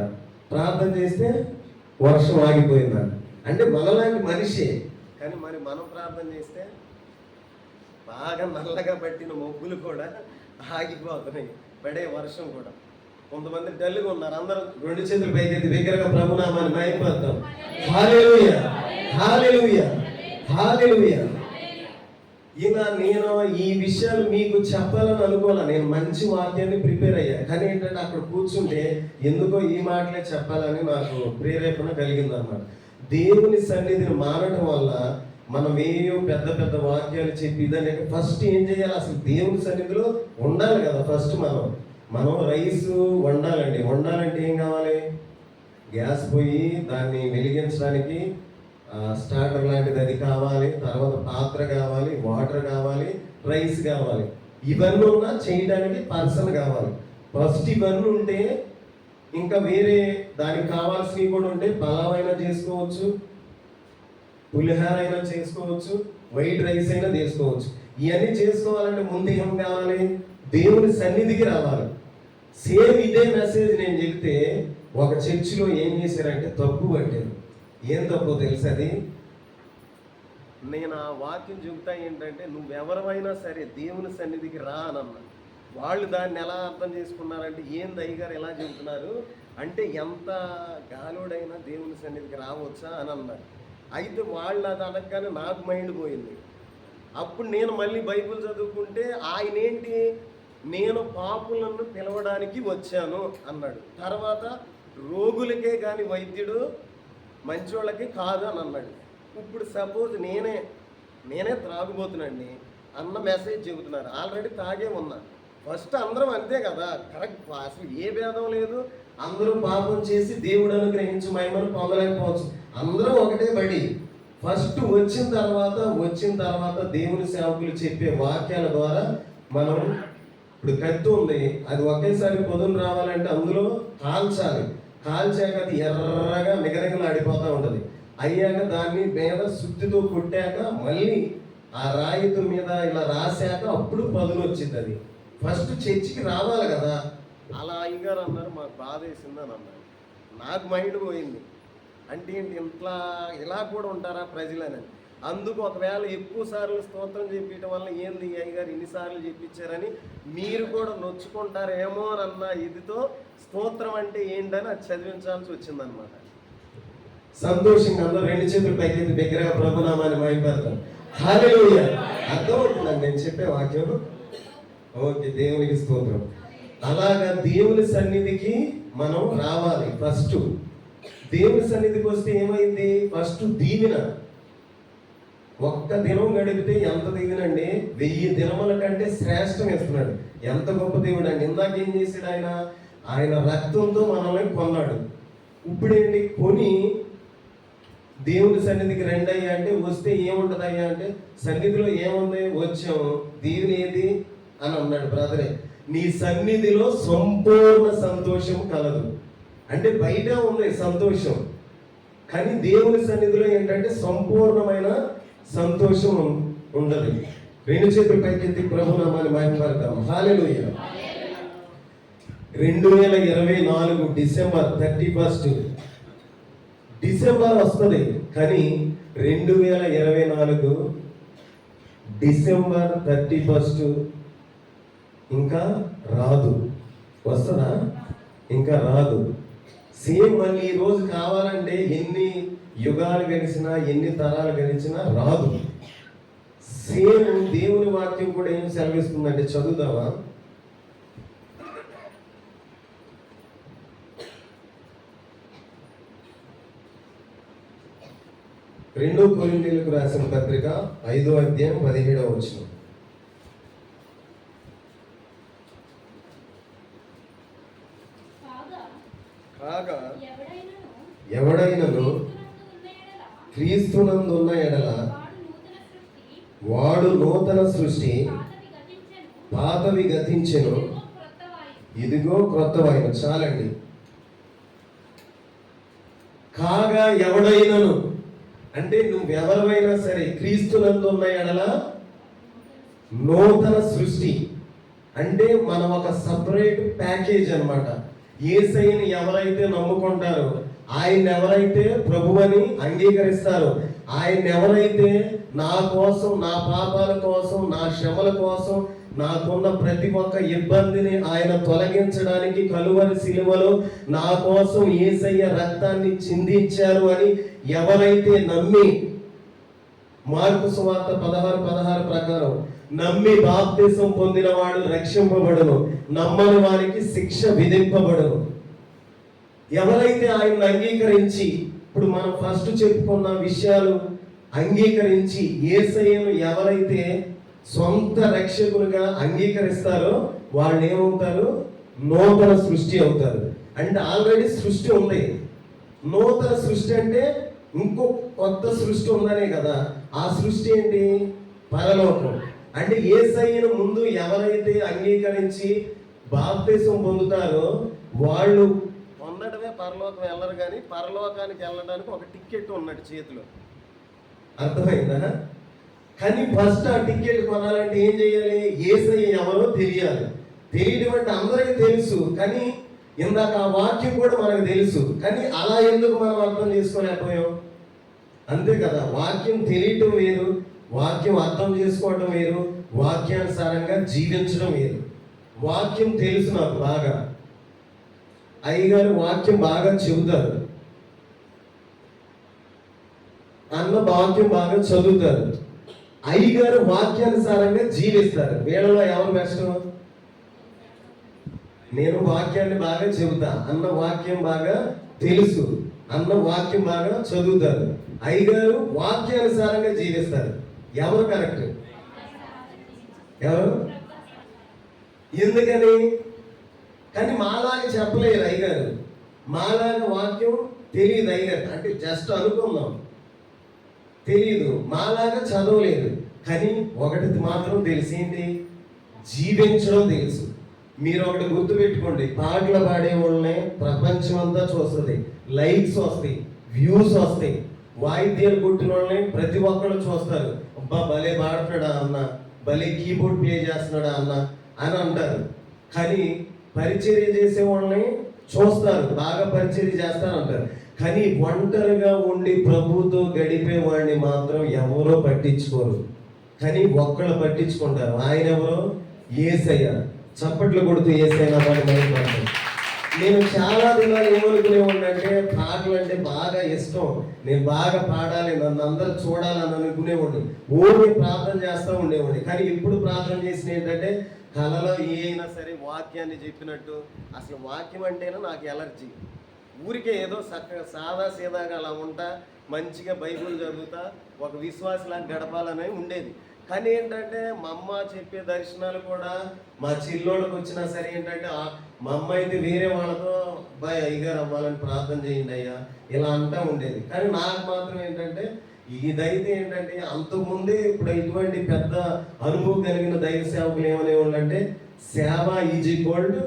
ప్రార్థన చేస్తే వర్షం ఆగిపోయిందంట. అంటే మనలాంటి మనిషే, కానీ మరి మనం ప్రార్థన చేస్తే బాగా నల్లగా పట్టిన మొగ్గులు కూడా ఆగిపోతున్నాయి, పడే వర్షం కూడా. కొంతమంది డల్గా ఉన్నారు. అందరూ రెండు చేతులు పైకెత్తి బిగ్గరగా ప్రభునామాన్ని మహిమపడతాం. హల్లెలూయా, హల్లెలూయా, హల్లెలూయా. ఇలా నేను ఈ విషయాలు మీకు చెప్పాలని అనుకోలే. నేను మంచి వాక్యాన్ని ప్రిపేర్ అయ్యా, కానీ ఏంటంటే అక్కడ కూర్చుంటే ఎందుకో ఈ మాటలే చెప్పాలని నాకు ప్రేరేపణ కలిగిందన్నమాట. దేవుని సన్నిధిని మారడం వల్ల మనం ఏయో పెద్ద పెద్ద వాక్యాలు చెప్పి దాన్ని ఫస్ట్ ఏం చేయాలి, అసలు దేవుని సన్నిధిలో ఉండాలి కదా. ఫస్ట్ మనం రైస్ వండాలండి. వండాలంటే ఏం కావాలి? గ్యాస్ పొయ్యి, దాన్ని వెలిగించడానికి స్టార్టర్ లాంటిది అది కావాలి, తర్వాత పాత్ర కావాలి, వాటర్ కావాలి, రైస్ కావాలి. ఇవన్నీ ఉన్నా చేయడానికి పర్సన్ కావాలి. ఫస్ట్ ఇవన్నీ ఉంటే ఇంకా వేరే దానికి కావాల్సినవి కూడా ఉంటే పలావ్ అయినా చేసుకోవచ్చు, పులిహార అయినా చేసుకోవచ్చు, వైట్ రైస్ అయినా చేసుకోవచ్చు. ఇవన్నీ చేసుకోవాలంటే ముందు ఏం కావాలి? దేవుని సన్నిధికి రావాలి. సేమ్ ఇదే మెసేజ్ నేను చెప్తే ఒక చర్చిలో ఏం చేశారంటే తప్పు పట్టారు. ఏం తప్పు తెలుసు? అది నేను ఆ వాక్యం చెబుతా ఏంటంటే నువ్వెవరైనా సరే దేవుని సన్నిధికి రా అని అన్నా. వాళ్ళు దాన్ని ఎలా అర్థం చేసుకున్నారంటే ఏంది అయ్యగారు ఎలా చెబుతున్నారు అంటే ఎంత గాలోడైనా దేవుని సన్నిధికి రావచ్చా అని అన్నారు. అయితే వాళ్ళు అది అనగానే నాకు మైండ్ పోయింది. అప్పుడు నేను మళ్ళీ బైబిల్ చదువుకుంటే ఆయన ఏంటి, నేను పాపులను పిలవడానికి వచ్చాను అన్నాడు. తర్వాత రోగులకే కానీ వైద్యుడు మంచోళ్ళకి కాదు అని అన్నాడు. ఇప్పుడు సపోజ్ నేనే త్రాగుబోతున్నాండి అన్న మెసేజ్ చెబుతున్నారు. ఆల్రెడీ తాగే ఉన్నా. ఫస్ట్ అందరం అంతే కదా, కరెక్ట్. అసలు ఏ భేదం లేదు. అందరూ పాపం చేసి దేవుడు అనుగ్రహించి మహిమను పొందలేకపోవచ్చు. అందరూ ఒకటే బడి. ఫస్ట్ వచ్చిన తర్వాత దేవుని సేవకులు చెప్పే వాక్యాల ద్వారా మనం ఇప్పుడు కత్తి ఉంది, అది ఒకేసారి పొదును రావాలంటే అందులో కాల్చాక అది ఎర్రగా నిగనిగలాడిపోతూ ఉంటుంది. అయ్యాక దాన్ని మీద సుత్తితో కొట్టాక మళ్ళీ ఆ రాయితో మీద ఇలా రాశాక అప్పుడు పదును వచ్చింది. అది ఫస్ట్ చర్చికి రావాలి కదా. అలా అయ్యగారు అన్నారు, మాకు బాధ వేసిందని అన్నారు. నాకు మైండ్ పోయింది. అంటే ఏంటి, ఇలా కూడా ఉంటారా ప్రజలని. అందుకు ఒకవేళ ఎక్కువ సార్లు స్తోత్రం చెప్పడం వల్ల ఏంది అయ్యగారు ఇన్నిసార్లు చెప్పించారని మీరు కూడా నొచ్చుకుంటారేమో అన్న ఇదితో స్తోత్రం అంటే ఏంటని అది చదివించాల్సి వచ్చిందనమాట. సంతోషంగా అందరూ రెండు చేతులు పైకి దగ్గరగా ప్రభునామాన్ని మహిమపడతాం. హల్లెలూయా. అర్థమవుతుందండి నేను చెప్పే వాక్యం? ఓకే, దేవునికి స్తోత్రం. అలాగా దేవుని సన్నిధికి మనం రావాలి. ఫస్ట్ దేవుని సన్నిధికి వస్తే ఏమైంది? ఫస్ట్ దీవెన. ఒక్క దినం గడిపితే ఎంత దీవెనండి, 1000 దినముల కంటే శ్రేష్టం ఇస్తున్నాడు. ఎంత గొప్ప దేవుడు అండి. ఇందాక ఏం చేశాడు ఆయన రక్తంతో మనల్ని కొన్నాడు. ఇప్పుడేంటి, కొని దేవుని సన్నిధికి రండి అయ్యా అంటే వస్తే ఏముంటుంది అయ్యా అంటే సన్నిధిలో ఏముంది, వచ్చాము, దీవెన ఏది అని అన్నాడు. బ్రదరే, నీ సన్నిధిలో సంపూర్ణ సంతోషం కలదు. అంటే బయట ఉంది సంతోషం, కానీ దేవుని సన్నిధిలో ఏంటంటే సంపూర్ణమైన సంతోషం ఉండదు. రెండు చేతులు పైకెత్తి ప్రభునామాన్ని మహిమపడతాం. హల్లెలూయా. 2024 డిసెంబర్ 31 డిసెంబర్ వస్తుంది, కానీ 2024 డిసెంబర్ 31 ఇంకా రాదు. వస్తుందా? ఇంకా రాదు. సేమ్ మళ్ళీ ఈ రోజు కావాలంటే ఎన్ని యుగాలు గడిచినా ఎన్ని తరాలు గడిచినా రాదు. సేమ్ దేవుని వాక్యం కూడా ఏం సెలవిస్తుందంటే చదువుదామా? రెండో కొరింథీయులకు రాసిన పత్రిక 5వ అధ్యాయం 17వ వచనం. కాగా ఎవడైనను క్రీస్తునందు ఉన్న ఎడల వాడు నూతన సృష్టి, పాతవి గతించెను, ఇదిగో క్రొత్తవైన. చాలండి. కాగా ఎవడైనను అంటే నువ్వెవరైనా సరే క్రీస్తునందు ఉన్న ఎడల నూతన సృష్టి అంటే మనం ఒక సపరేట్ ప్యాకేజ్ అన్నమాట. యేసయ్యని ఎవరైతే నమ్ముకుంటారో, ఆయన ఎవరైతే ప్రభువని అంగీకరిస్తారో, ఆయన ఎవరైతే నా కోసం, నా పాపాల కోసం, నా శ్రమల కోసం, నాకున్న ప్రతి ఒక్క ఇబ్బందిని ఆయన తొలగించడానికి కలువరి సిలువలో నా కోసం యేసయ్య రక్తాన్ని చిందించారు అని ఎవరైతే నమ్మి, మార్కు సువార్త 16:16 ప్రకారం నమ్మి బాప్తిసం పొందిన వాడు రక్షింపబడును, నమ్మని వారికి శిక్ష విధింపబడును. ఎవరైతే ఆయన్ని అంగీకరించి, ఇప్పుడు మనం ఫస్ట్ చెప్పుకున్న విషయాలు అంగీకరించి యేసయ్యను ఎవరైతే సొంత రక్షకులుగా అంగీకరిస్తారో వాళ్ళు ఏమవుతారు? నూతన సృష్టి అవుతారు. అంటే ఆల్రెడీ సృష్టి ఉంది. నూతన సృష్టి అంటే ఇంకో కొత్త సృష్టి ఉందనే కదా. ఆ సృష్టి ఏంటి? పరలోకం. అంటే యేసయ్యను ముందు ఎవరైతే అంగీకరించి బాప్తిసం పొందుతారో వాళ్ళు పొందడమే పరలోకం వెళ్ళరు, కానీ పరలోకానికి వెళ్ళడానికి ఒక టికెట్ ఉన్నట్టు చేతిలో. అర్థమైందా? కానీ ఫస్ట్ ఆ టికెట్ కొనాలంటే ఏం చేయాలి? యేసయ్య ఎవరో తెలియాలి. తెలియడం అంటే అందరికీ తెలుసు, కానీ ఇందాక ఆ వాక్యం కూడా మనకు తెలుసు, కానీ అలా ఎందుకు మనం అర్థం చేసుకోలేకపోయాం? అంతే కదా. వాక్యం తెలియటం వేరు, వాక్యం అర్థం చేసుకోవడం వేరు, వాక్యానుసారంగా జీవించడం వేరు. వాక్యం తెలుసు నాకు బాగా, అయ్యగారు వాక్యం బాగా చెబుతారు, అన్న వాక్యం బాగా చదువుతారు, అయ్యగారు వాక్యానుసారంగా జీవిస్తారు. వీళ్ళలో ఎవరు బెస్ట్? నేను వాక్యాన్ని బాగా చెబుతా, అన్న వాక్యం బాగా తెలుసు, అన్న వాక్యం బాగా చదువుతారు, అయ్యగారు వాక్యానుసారంగా జీవిస్తారు. ఎవరు కరెక్ట్? ఎవరు? ఎందుకని? కానీ మాలాగా చెప్పలేదు అయ్యగారు, మాలాగా వాక్యం తెలియదు అయ్యగారు. అంటే జస్ట్ అనుకుందాం, తెలియదు, మాలాగా చదవలేదు, కానీ ఒకటి మాత్రం తెలుసు, ఏంటి? జీవించడం తెలుసు. మీరు ఒకటి గుర్తుపెట్టుకోండి, పాటలు పాడే వాళ్ళని ప్రపంచం అంతా చూస్తుంది, లైక్స్ వస్తాయి, వ్యూస్ వస్తాయి. వాయిద్యాలు కొట్టిన వాళ్ళని ప్రతి ఒక్కళ్ళు చూస్తారు, అబ్బా భలే పాడుతున్నాడా అన్న, భలే కీబోర్డ్ ప్లే చేస్తున్నాడా అన్న అని అంటారు. కానీ పరిచర్య చేసే వాళ్ళని చూస్తారు, బాగా పరిచర్య చేస్తారంటారు. కానీ ఒంటరిగా ఉండి ప్రభుతో గడిపే వాడిని మాత్రం ఎవరో పట్టించుకోరు, కానీ ఒక్కళ్ళు పట్టించుకుంటారు. ఆయన ఎవరో? యేసయ్య. చప్పట్లు కొడుతూ యేసయ్య వాడి మైపడతారు. నేను చాలా దినాలు ఏమనుకునేవాడిని, పాటలు అంటే బాగా ఇష్టం, నేను బాగా పాడాలి, నన్ను అందరూ చూడాలని అనుకునేవాడిని, ఓన్లీ ప్రార్థన చేస్తూ ఉండేవాడిని. కానీ ఇప్పుడు ప్రార్థన చేసిన ఏంటంటే, కళలో ఏ అయినా సరే వాక్యాన్ని చెప్పినట్టు, అసలు వాక్యం అంటేనే నాకు ఎలర్జీ. ఊరికే ఏదో చక్కగా సాదా సీదాగా అలా ఉంటా, మంచిగా బైబిల్ చదువుతా, ఒక విశ్వాసలాగా గడపాలనే ఉండేది. కానీ ఏంటంటే మా అమ్మ చెప్పే దర్శనాలు కూడా మా చిల్లోడికి వచ్చినా సరే ఏంటంటే, మా అమ్మ అయితే వేరే వాళ్ళతో బాయ్ అయ్యగారు అవ్వాలని ప్రార్థన చేయండి అయ్యా ఇలా అంటూ ఉండేది. కానీ నాకు మాత్రం ఏంటంటే ఇదైతే ఏంటంటే, అంతకుముందే ఇప్పుడు ఇటువంటి పెద్ద అనుభవం కలిగిన దైవ సేవకులు ఏమనేవాళ్ళు అంటే, సేవ ఈజ్ ఈక్వల్ టు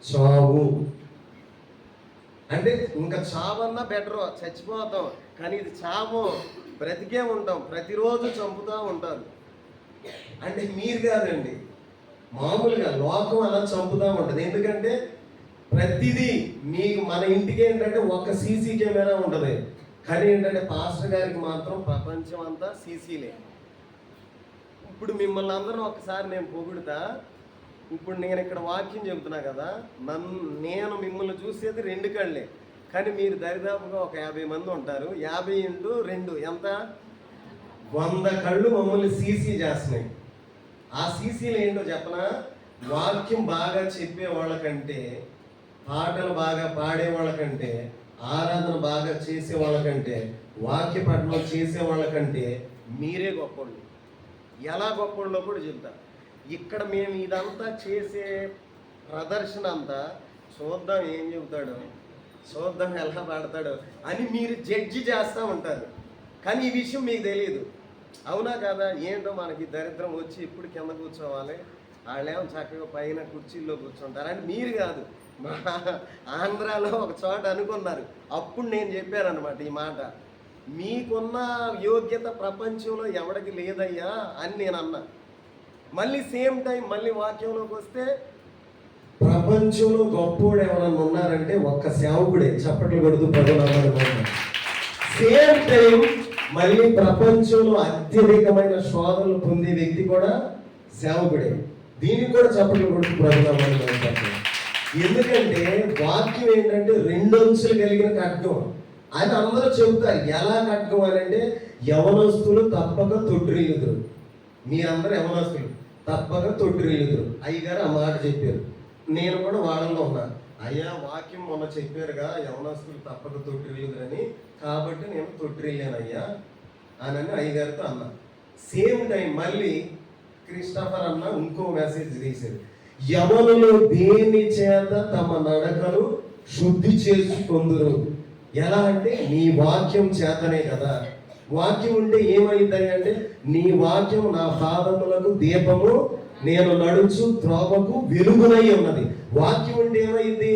చావు. అంటే ఇంకా చావన్నా బెటర్, చచ్చిపోతాం, కానీ ఇది చావు, బ్రతికే ఉంటాం, ప్రతిరోజు చంపుతూ ఉంటారు. అంటే మీరు కాదండి, మామూలుగా లోకం అలా చంపుతూ ఉంటుంది. ఎందుకంటే ప్రతిదీ మీకు, మన ఇంటికి ఏంటంటే ఒక సీసీ కెమెరా ఉంటుంది, కానీ ఏంటంటే పాస్టర్ గారికి మాత్రం ప్రపంచం అంతా సీసీలే. ఇప్పుడు మిమ్మల్ని అందరూ ఒకసారి నేను పొగుడుతా, ఇప్పుడు నేను ఇక్కడ వాక్యం చెబుతున్నా కదా, నేను మిమ్మల్ని చూసేది 2 కళ్ళే, కానీ మీరు దరిదాపుగా ఒక 50 మంది ఉంటారు. 50 × 2 ఎంత? 100 కళ్ళు మమ్మల్ని సీసీ చేస్తున్నాయి. ఆ సీసీలు ఏంటో చెప్పనా? వాక్యం బాగా చెప్పే వాళ్ళకంటే, పాటలు బాగా పాడే వాళ్ళకంటే, ఆరాధన బాగా చేసే వాళ్ళకంటే, వాక్య పఠనం చేసే వాళ్ళకంటే మీరే గొప్పవాళ్ళు. ఎలా గొప్పవాళ్ళో కూడా చెప్తా. ఇక్కడ మేము ఇదంతా చేసే ప్రదర్శన అంతా చూద్దాం ఏం చెబుతాడో, చూద్దాం ఎలా పాడతాడో అని మీరు జడ్జి చేస్తూ ఉంటారు. కానీ ఈ విషయం మీకు తెలియదు, అవునా కదా? ఏంటో మనకి దరిద్రం వచ్చి ఇప్పుడు కింద కూర్చోవాలి, వాళ్ళేమో చక్కగా పైన కుర్చీల్లో కూర్చుంటారు అని మీరు కాదు, మా ఆంధ్రాలో ఒక చోట అనుకున్నారు. అప్పుడు నేను చెప్పాను అనమాట ఈ మాట, మీకున్న యోగ్యత ప్రపంచంలో ఎవరికి లేదయ్యా అని నేను అన్నా. మళ్ళీ సేమ్ టైం మళ్ళీ వాక్యంలోకి వస్తే, ప్రపంచంలో గొప్పోడు ఎవరన్నా ఉన్నారంటే ఒక్క సేవకుడే. చప్పట్లు కొడుతూ ప్రభునామాలు. సేమ్ టైం మళ్ళీ ప్రపంచంలో అత్యధికమైన శోధనలు పొందే వ్యక్తి కూడా సేవకుడే. దీనికి కూడా చప్పట్లు కొడుతూ ప్రభునామాన్ని మాట్లాడుతున్నాం. ఎందుకంటే వాక్యం ఏంటంటే 2 అంచులు కలిగిన ఖడ్గం అని అందరూ చెబుతారు. ఎలా ఖడ్గం అని అంటే యవనస్తులు తప్పక తొట్టిల్లుదురు. మీరందరూ యవనస్తులు తప్పక తొట్టిల్లుదురు. అయ్యగారు ఆ మాట చెప్పారు. నేను కూడా వాళ్ళలో ఉన్నా. అయ్యా వాక్యం మొన్న చెప్పారుగా యవనస్తులు తప్పక తొట్టిల్లుదురని, కాబట్టి నేను తొట్టిల్లాను అయ్యా అని అయ్యగారితో అన్నా. సేమ్ టైం మళ్ళీ క్రిస్టఫర్ అన్న ఇంకో మెసేజ్ తీశారు. యవనులు దేని చేత తమ నడకలు శుద్ధి చేసుకొందురు. ఎలా అంటే నీ వాక్యం చేతనే కదా. వాక్యం ఉంటే ఏమైంది అంటే నీ వాక్యం నా పాదములకు దీపము, నేను నడుచు త్రోవకు వెలుగునై ఉన్నది. వాక్యం ఉంటే ఏమైంది?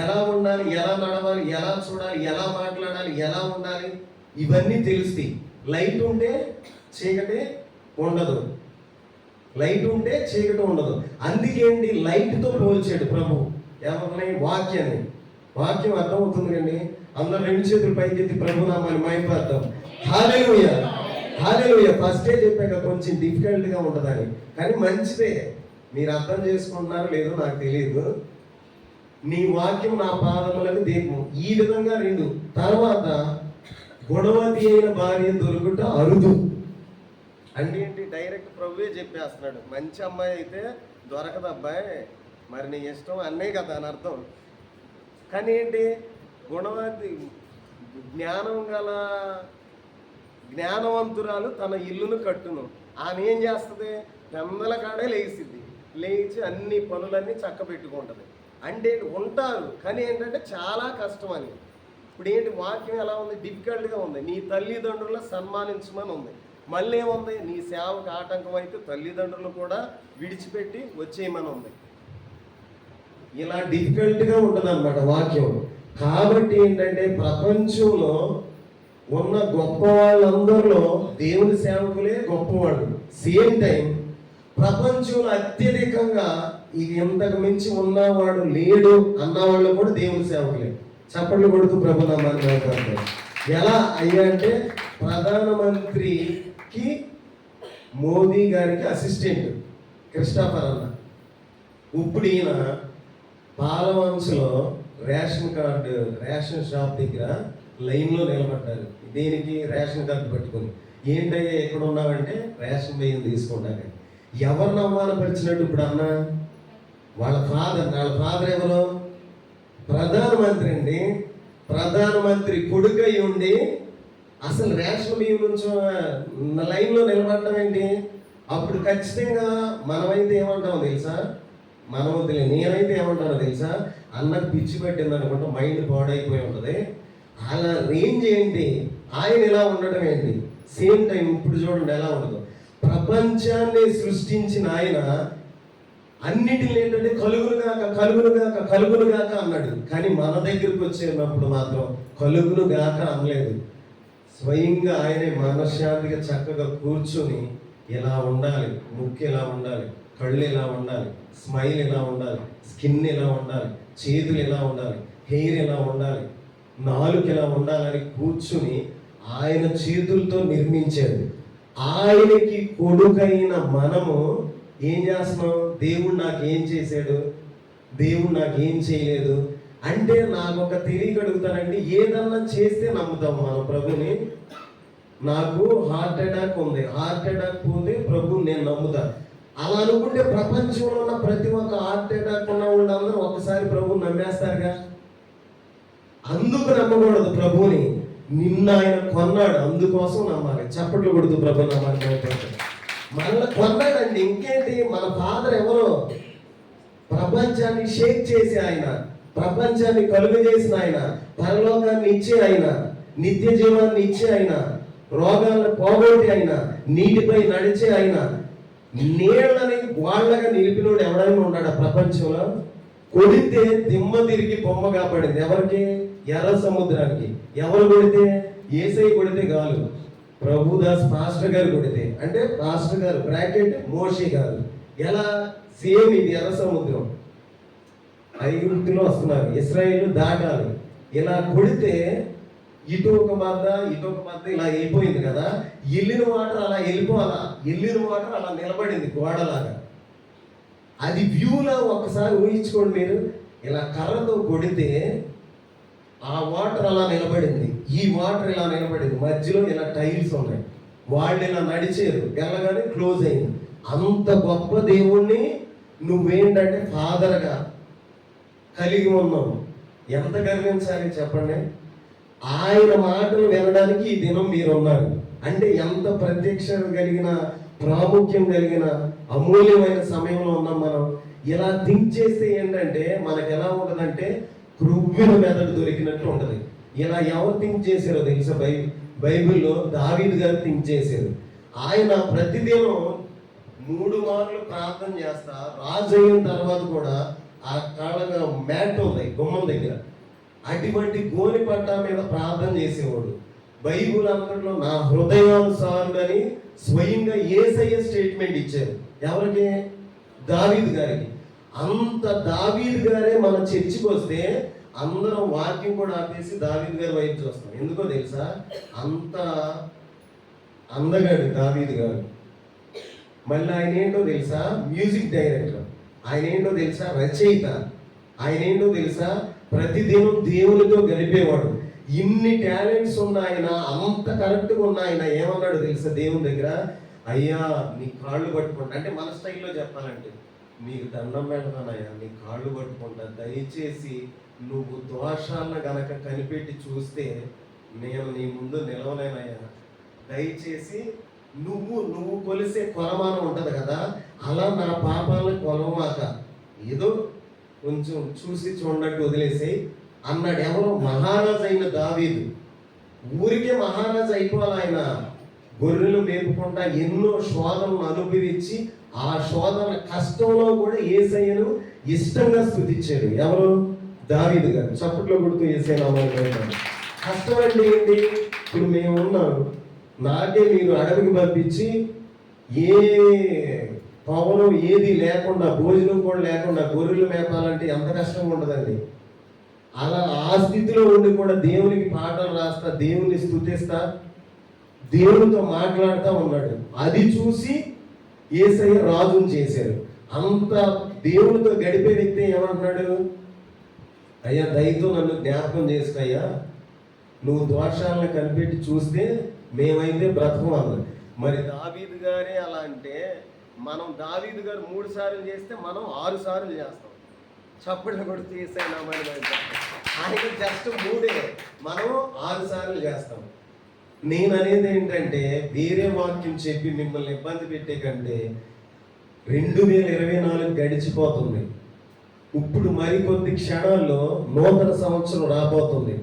ఎలా ఉండాలి, ఎలా నడవాలి, ఎలా చూడాలి, ఎలా మాట్లాడాలి, ఎలా ఉండాలి, ఇవన్నీ తెలుస్తాయి. లైట్ ఉంటే చీకటి ఉండదు, లైట్ ఉంటే చీకటి ఉండదు. అందుకేంటి లైట్తో పోల్చాడు ప్రభు ఎవరిని? వాక్యాన్ని. వాక్యం అర్థమవుతుంది కండి. అందరూ 2 చేతులు పైకెత్తి ప్రభునామాన్ని మైపాడతాం. హల్లెలూయా, హల్లెలూయా. ఫస్టే చెప్పాక కొంచెం డిఫికల్ట్గా ఉంటుందని, కానీ మంచిదే. మీరు అర్థం చేసుకుంటున్నారో లేదో నాకు తెలియదు. నీ వాక్యం నా పాదములకు దీపం. ఈ విధంగా 2. తర్వాత గుణవతి అయిన భార్య దొరుకుట అరుదు. అంటే ఏంటి? డైరెక్ట్ ప్రభువే చెప్పేస్తున్నాడు. మంచి అమ్మాయి అయితే దొరకదు అబ్బాయి, మరి నీ ఇష్టం అన్నే కదా అని అర్థం. కానీ ఏంటి? గుణవతి జ్ఞానవంతురాలు తన ఇల్లును కట్టును. ఆమె ఏం చేస్తుంది? పెందల కాడే లేచి అన్ని పనులన్నీ చక్క పెట్టుకుంటుంది. అంటే ఉంటారు, కానీ ఏంటంటే చాలా కష్టం అని. ఇప్పుడు ఏంటి? వాక్యం ఎలా ఉంది? డిఫికల్ట్గా ఉంది. నీ తల్లిదండ్రుల సన్మానించమని ఉంది. మళ్ళీ ఏముంది? నీ సేవకు ఆటంకం అయితే తల్లిదండ్రులు కూడా విడిచిపెట్టి వచ్చేయమని ఉంది. ఇలా డిఫికల్ట్గా ఉంటుంది అన్నమాట వాక్యం. కాబట్టి ఏంటంటే ప్రపంచంలో ఉన్న గొప్ప వాళ్ళందరిలో దేవుని సేవకులే గొప్పవాళ్ళు. సేమ్ టైం ప్రపంచంలో అత్యధికంగా ఇంతకు మించి ఉన్నవాడు లేడు అన్నవాళ్ళు కూడా దేవుని సేవకులే. చప్పట్లు కొడుతూ ప్రభునామాన్ని మాట్లాడతారు. ఎలా అయ్యా అంటే ప్రధానమంత్రికి మోదీ గారికి అసిస్టెంట్ క్రిస్టఫర్ అన్న. ఇప్పుడు ఈయన పాలవంశలో రేషన్ షాప్ దగ్గర లైన్లో నిలబడ్డారు. దేనికి? రేషన్ కార్డు పట్టుకొని. ఏంటయ్యా ఎక్కడ ఉన్నావంటే రేషన్ బియ్యం తీసుకుంటాను. ఎవరిని అవమానపరిచినట్టు ఇప్పుడు అన్న? వాళ్ళ ఫాదర్ ఎవరు? ప్రధానమంత్రి అండి. ప్రధానమంత్రి కొడుకై ఉండి అసలు రేషన్ బియ్యం నుంచి లైన్లో నిలబడటం ఏంటి? అప్పుడు ఖచ్చితంగా మనమైతే ఏమంటామో తెలుసా? నేనైతే ఏమంటానో తెలుసా? అన్నకు పిచ్చి పెట్టింది అనుకుంటా, మైండ్ పాడైపోయి ఉంటుంది. అలా రేంజ్ ఏంటి? ఆయన ఇలా ఉండటం ఏంటి? సేమ్ టైం ఇప్పుడు చూడండి ఎలా ఉండదు. ప్రపంచాన్ని సృష్టించిన ఆయన అన్నిటిని ఏంటంటే కలుగునుగాక అన్నాడు. కానీ మన దగ్గరికి వచ్చేటప్పుడు మాత్రం కలుగునుగాక అనలేదు. స్వయంగా ఆయనే మనశ్శాంతిగా చక్కగా కూర్చొని ఇలా ఉండాలి, ముక్కు ఇలా ఉండాలి, కళ్ళు ఇలా ఉండాలి, స్మైల్ ఇలా ఉండాలి, స్కిన్ ఇలా ఉండాలి, చేతులు ఇలా ఉండాలి, హెయిర్ ఇలా ఉండాలి, నాలుక ఇలా ఉండాలని కూర్చుని ఆయన చేతులతో నిర్మించాడు. ఆయనకి కొడుకైన మనము ఏం చేస్తున్నాం? దేవుడు నాకు ఏం చేశాడు, దేవుడు నాకు ఏం చేయలేదు అంటే నాకు ఒక తెలియక అడుగుతానండి. ఏదన్నా చేస్తే నమ్ముతాం మనం ప్రభుని. నాకు హార్ట్ అటాక్ ఉంది, హార్ట్ అటాక్ పోతే ప్రభు నేను నమ్ముతా. అలా అనుకుంటే ప్రపంచంలో ఉన్న ప్రతి ఒక్క హార్ట్ అటాక్ ఉన్న వాళ్ళందరూ ఒకసారి ప్రభుని నమ్మేస్తారుగా. అందుకు నమ్మకూడదు ప్రభుని. నిన్న ఆయన కొన్నాడు, అందుకోసం నమ్మాలి. చప్పట్లు కొడుతూ ప్రభు నమ్మాలి. మనల్ని కొన్నాడండి. ఇంకేంటి? మన ఫాదర్ ఎవరో? ప్రపంచాన్ని షేక్ చేసి ఆయన, ప్రపంచాన్ని కలుగు చేసిన ఆయన, పరలోకాన్ని ఇచ్చే ఆయన, నిత్య జీవాన్ని ఇచ్చే ఆయన, రోగాలను పోగొట్టి ఆయన, నీటిపై నడిచే ఆయన, నీళ్ళని వాళ్ళగా నిలిపినోడు ఎవడైనా ఉన్నాడా ప్రపంచంలో? కొడితే దిమ్మ తిరిగి బొమ్మ కాపాడింది ఎవరికి? ఎర్ర సముద్రానికి. ఎవరు కొడితే? యేసయ్య కొడితే కాదు, ప్రభుదాస్ పాస్టర్ గారు కొడితే, అంటే పాస్టర్ గారు బ్రాకెట్ మోషే గారు. ఎలా? సేమ్ ఇది ఎర్ర సముద్రం, ఐగుప్తులో వస్తున్నారు, ఇశ్రాయేలు దాటాలి. ఇలా కొడితే ఇటు ఒక బద్ద ఇలా అయిపోయింది కదా. వెళ్ళిన వాటర్ అలా వెళ్ళిపోవాలా, వెళ్ళిన వాటర్ అలా నిలబడింది గోడలాగా. అది వ్యూలా ఒకసారి ఊహించుకోండి మీరు. ఇలా కర్రతో కొడితే ఆ వాటర్ అలా నిలబడింది, ఈ వాటర్ ఇలా నిలబడింది, మధ్యలో ఇలా టైల్స్ ఉన్నాయి, వాళ్ళు ఇలా నడిచారు, వెళ్ళగానే క్లోజ్ అయింది. అంత గొప్ప దేవుణ్ణి నువ్వేంటంటే ఫాదర్గా కలిగి ఉన్నావు. ఎంత గర్వించాలి చెప్పండి. ఆయన మాటలు వినడానికి ఈ దినం మీరు ఉన్నారు అంటే ఎంత ప్రత్యక్షత కలిగిన, ప్రాముఖ్యం కలిగిన, అమూల్యమైన సమయంలో ఉన్నాం మనం. ఇలా థింక్ చేస్తే ఏంటంటే మనకు ఎలా ఉంటుందంటే క్రువ్విన మెదడు దొరికినట్టు ఉంటుంది. ఇలా ఎవరు థింక్ చేశారో తెలుసా? బైబిల్లో దావీదు గారు థింక్ చేశారు. ఆయన ప్రతిదినం 3 మార్లు ప్రార్థన చేస్తా, రాజు అయిన తర్వాత కూడా ఆ కాళ్ళగా మ్యాట్ ఉంది గుమ్మం దగ్గర, అటువంటి గోని పట్ట మీద ప్రార్థన చేసేవాడు. బైబిల్ అంతట్లో నా హృదయానుసారుడని స్వయంగా యేసయ్య స్టేట్మెంట్ ఇచ్చారు. ఎవరికి? దావీదు గారికి. అంత దావీదు గారే మన చర్చికి వస్తే అందరం వాక్యం కూడా ఆపేసి దావీదు గారి వైపు చూస్తాం. ఎందుకో తెలుసా? అంత అందగాడు దావీదు గారు. మళ్ళీ ఆయన ఏంటో తెలుసా? Music director. ఆయన ఏంటో తెలుసా? రచయిత. ఆయన ఏంటో తెలుసా? ప్రతిదినం దేవునితో గడిపేవాడు. ఇన్ని టాలెంట్స్ ఉన్న ఆయన, అంత కరెక్ట్గా ఉన్న ఆయన ఏమన్నాడు తెలుసా దేవుని దగ్గర? అయ్యా నీ కాళ్ళు పట్టుకుంటా, అంటే మన స్టైల్లో చెప్పాలంటే, నీకు దండం పెడతానయ్యా, నీ కాళ్ళు పట్టుకుంటా, దయచేసి నువ్వు దోషాలను గనక కనిపెట్టి చూస్తే నేను నీ ముందు నిలవలేనయ్యా, దయచేసి నువ్వు కొలిసే కొలమానం ఉంటుంది కదా, అలా నా పాపాలను కొలవమాక, ఏదో కొంచెం చూసి చూడనట్టు వదిలేసి అన్నాడు. ఎవరో? మహారాజు అయిన దావీదు. ఊరికే మహారాజు అయిపోవాలి ఆయన. గొర్రెలు మేపుకుంటా ఎన్నో శోధనలు అనుభవించి ఆ శోధన కష్టంలో కూడా యేసయ్యను ఇష్టంగా స్తుతించాడు. ఎవరు? దావీదు గారు. చప్పట్లో కొడుతూ యేసయ్య నామమున. కష్టం అంటే ఏంటి? ఇప్పుడు మేము ఉన్నాం, నాకే మీరు అడవికి పంపించి ఏ పవనం ఏది లేకుండా, భోజనం కూడా లేకుండా గొర్రెలు మేపాలంటే ఎంత కష్టంగా ఉంటుందండి. అలా ఆ స్థితిలో ఉండి కూడా దేవునికి పాటలు రాస్తా, దేవుని స్తుతిస్తా, దేవునితో మాట్లాడుతూ ఉన్నాడు. అది చూసి యేసయ్య రాజుని చేశారు. అంత దేవునితో గడిపే వ్యక్తి ఏమంటున్నాడు? అయ్యా దయతో నన్ను జ్ఞాపకం చేసుకోయ్యా, నువ్వు దోషాలను కనిపెట్టి చూస్తే మేమైతే బ్రతకం అన్నది. మరి దావీదు గారే అలా అంటే మనం దావీదు గారు 3 సార్లు చేస్తే మనం 6 సార్లు చేస్తాం. చప్పట్లు కొడుతూ యేసయ్య నామమున. ఆయన జస్ట్ 3, మనం 6 సార్లు చేస్తాం. నేను అనేది ఏంటంటే వేరే వాక్యం చెప్పి మిమ్మల్ని ఇబ్బంది పెట్టే కంటే 2024 గడిచిపోతుంది. ఇప్పుడు మరికొద్ది క్షణాల్లో నూతన సంవత్సరం రాబోతుంది.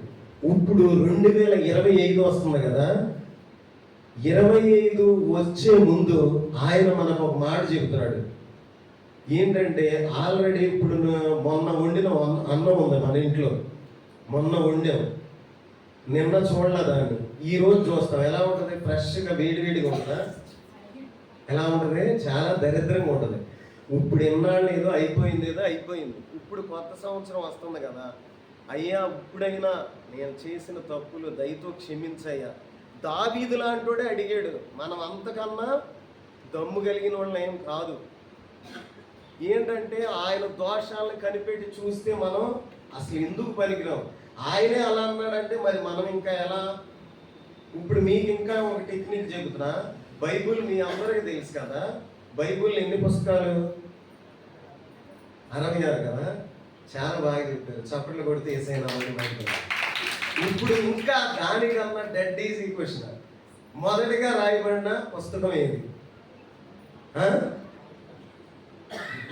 ఇప్పుడు 2025 వస్తుంది కదా. 25 వచ్చే ముందు ఆయన మనకు ఒక మాట చెబుతున్నాడు. ఏంటంటే ఆల్రెడీ ఇప్పుడు మొన్న వండిన అన్నం ఉంది మన ఇంట్లో, మొన్న వండాం, నిన్న చూడలే దాన్ని, ఈరోజు చూస్తాం. ఎలా ఉంటుంది? ఫ్రెష్గా వేడివేడిగా ఉంటుందా? ఎలా ఉంటుంది? చాలా దరిద్రంగా ఉంటుంది. ఇప్పుడు ఎన్నాళ్ళు ఏదో అయిపోయింది, ఇప్పుడు కొత్త సంవత్సరం వస్తుంది కదా. అయ్యా ఇప్పుడైనా నేను చేసిన తప్పులు దయతో క్షమించయ్యా. దావీదు లాంటోడే అడిగాడు. మనం అంతకన్నా దమ్ము కలిగిన వాళ్ళని ఏం కాదు. ఏంటంటే ఆయన దోషాలను కనిపెట్టి చూస్తే మనం అసలు ఎందుకు పనికిరాం. ఆయనే అలా అన్నాడంటే మరి మనం ఇంకా ఎలా? ఇప్పుడు మీకు ఇంకా ఒక టెక్నిక్ చెబుతున్నా. బైబుల్ మీ అందరికీ తెలుసు కదా. బైబుల్ ఎన్ని పుస్తకాలు? 66 కదా. చాలా బాగా చెప్పారు. చప్పట్లు కొడితే యేసయ్య నామమున. ఇప్పుడు ఇంకా దానికన్నా డెడ్ ఈజీ క్వశ్చన్. మొదటిగా రాయబడిన పుస్తకం ఏది?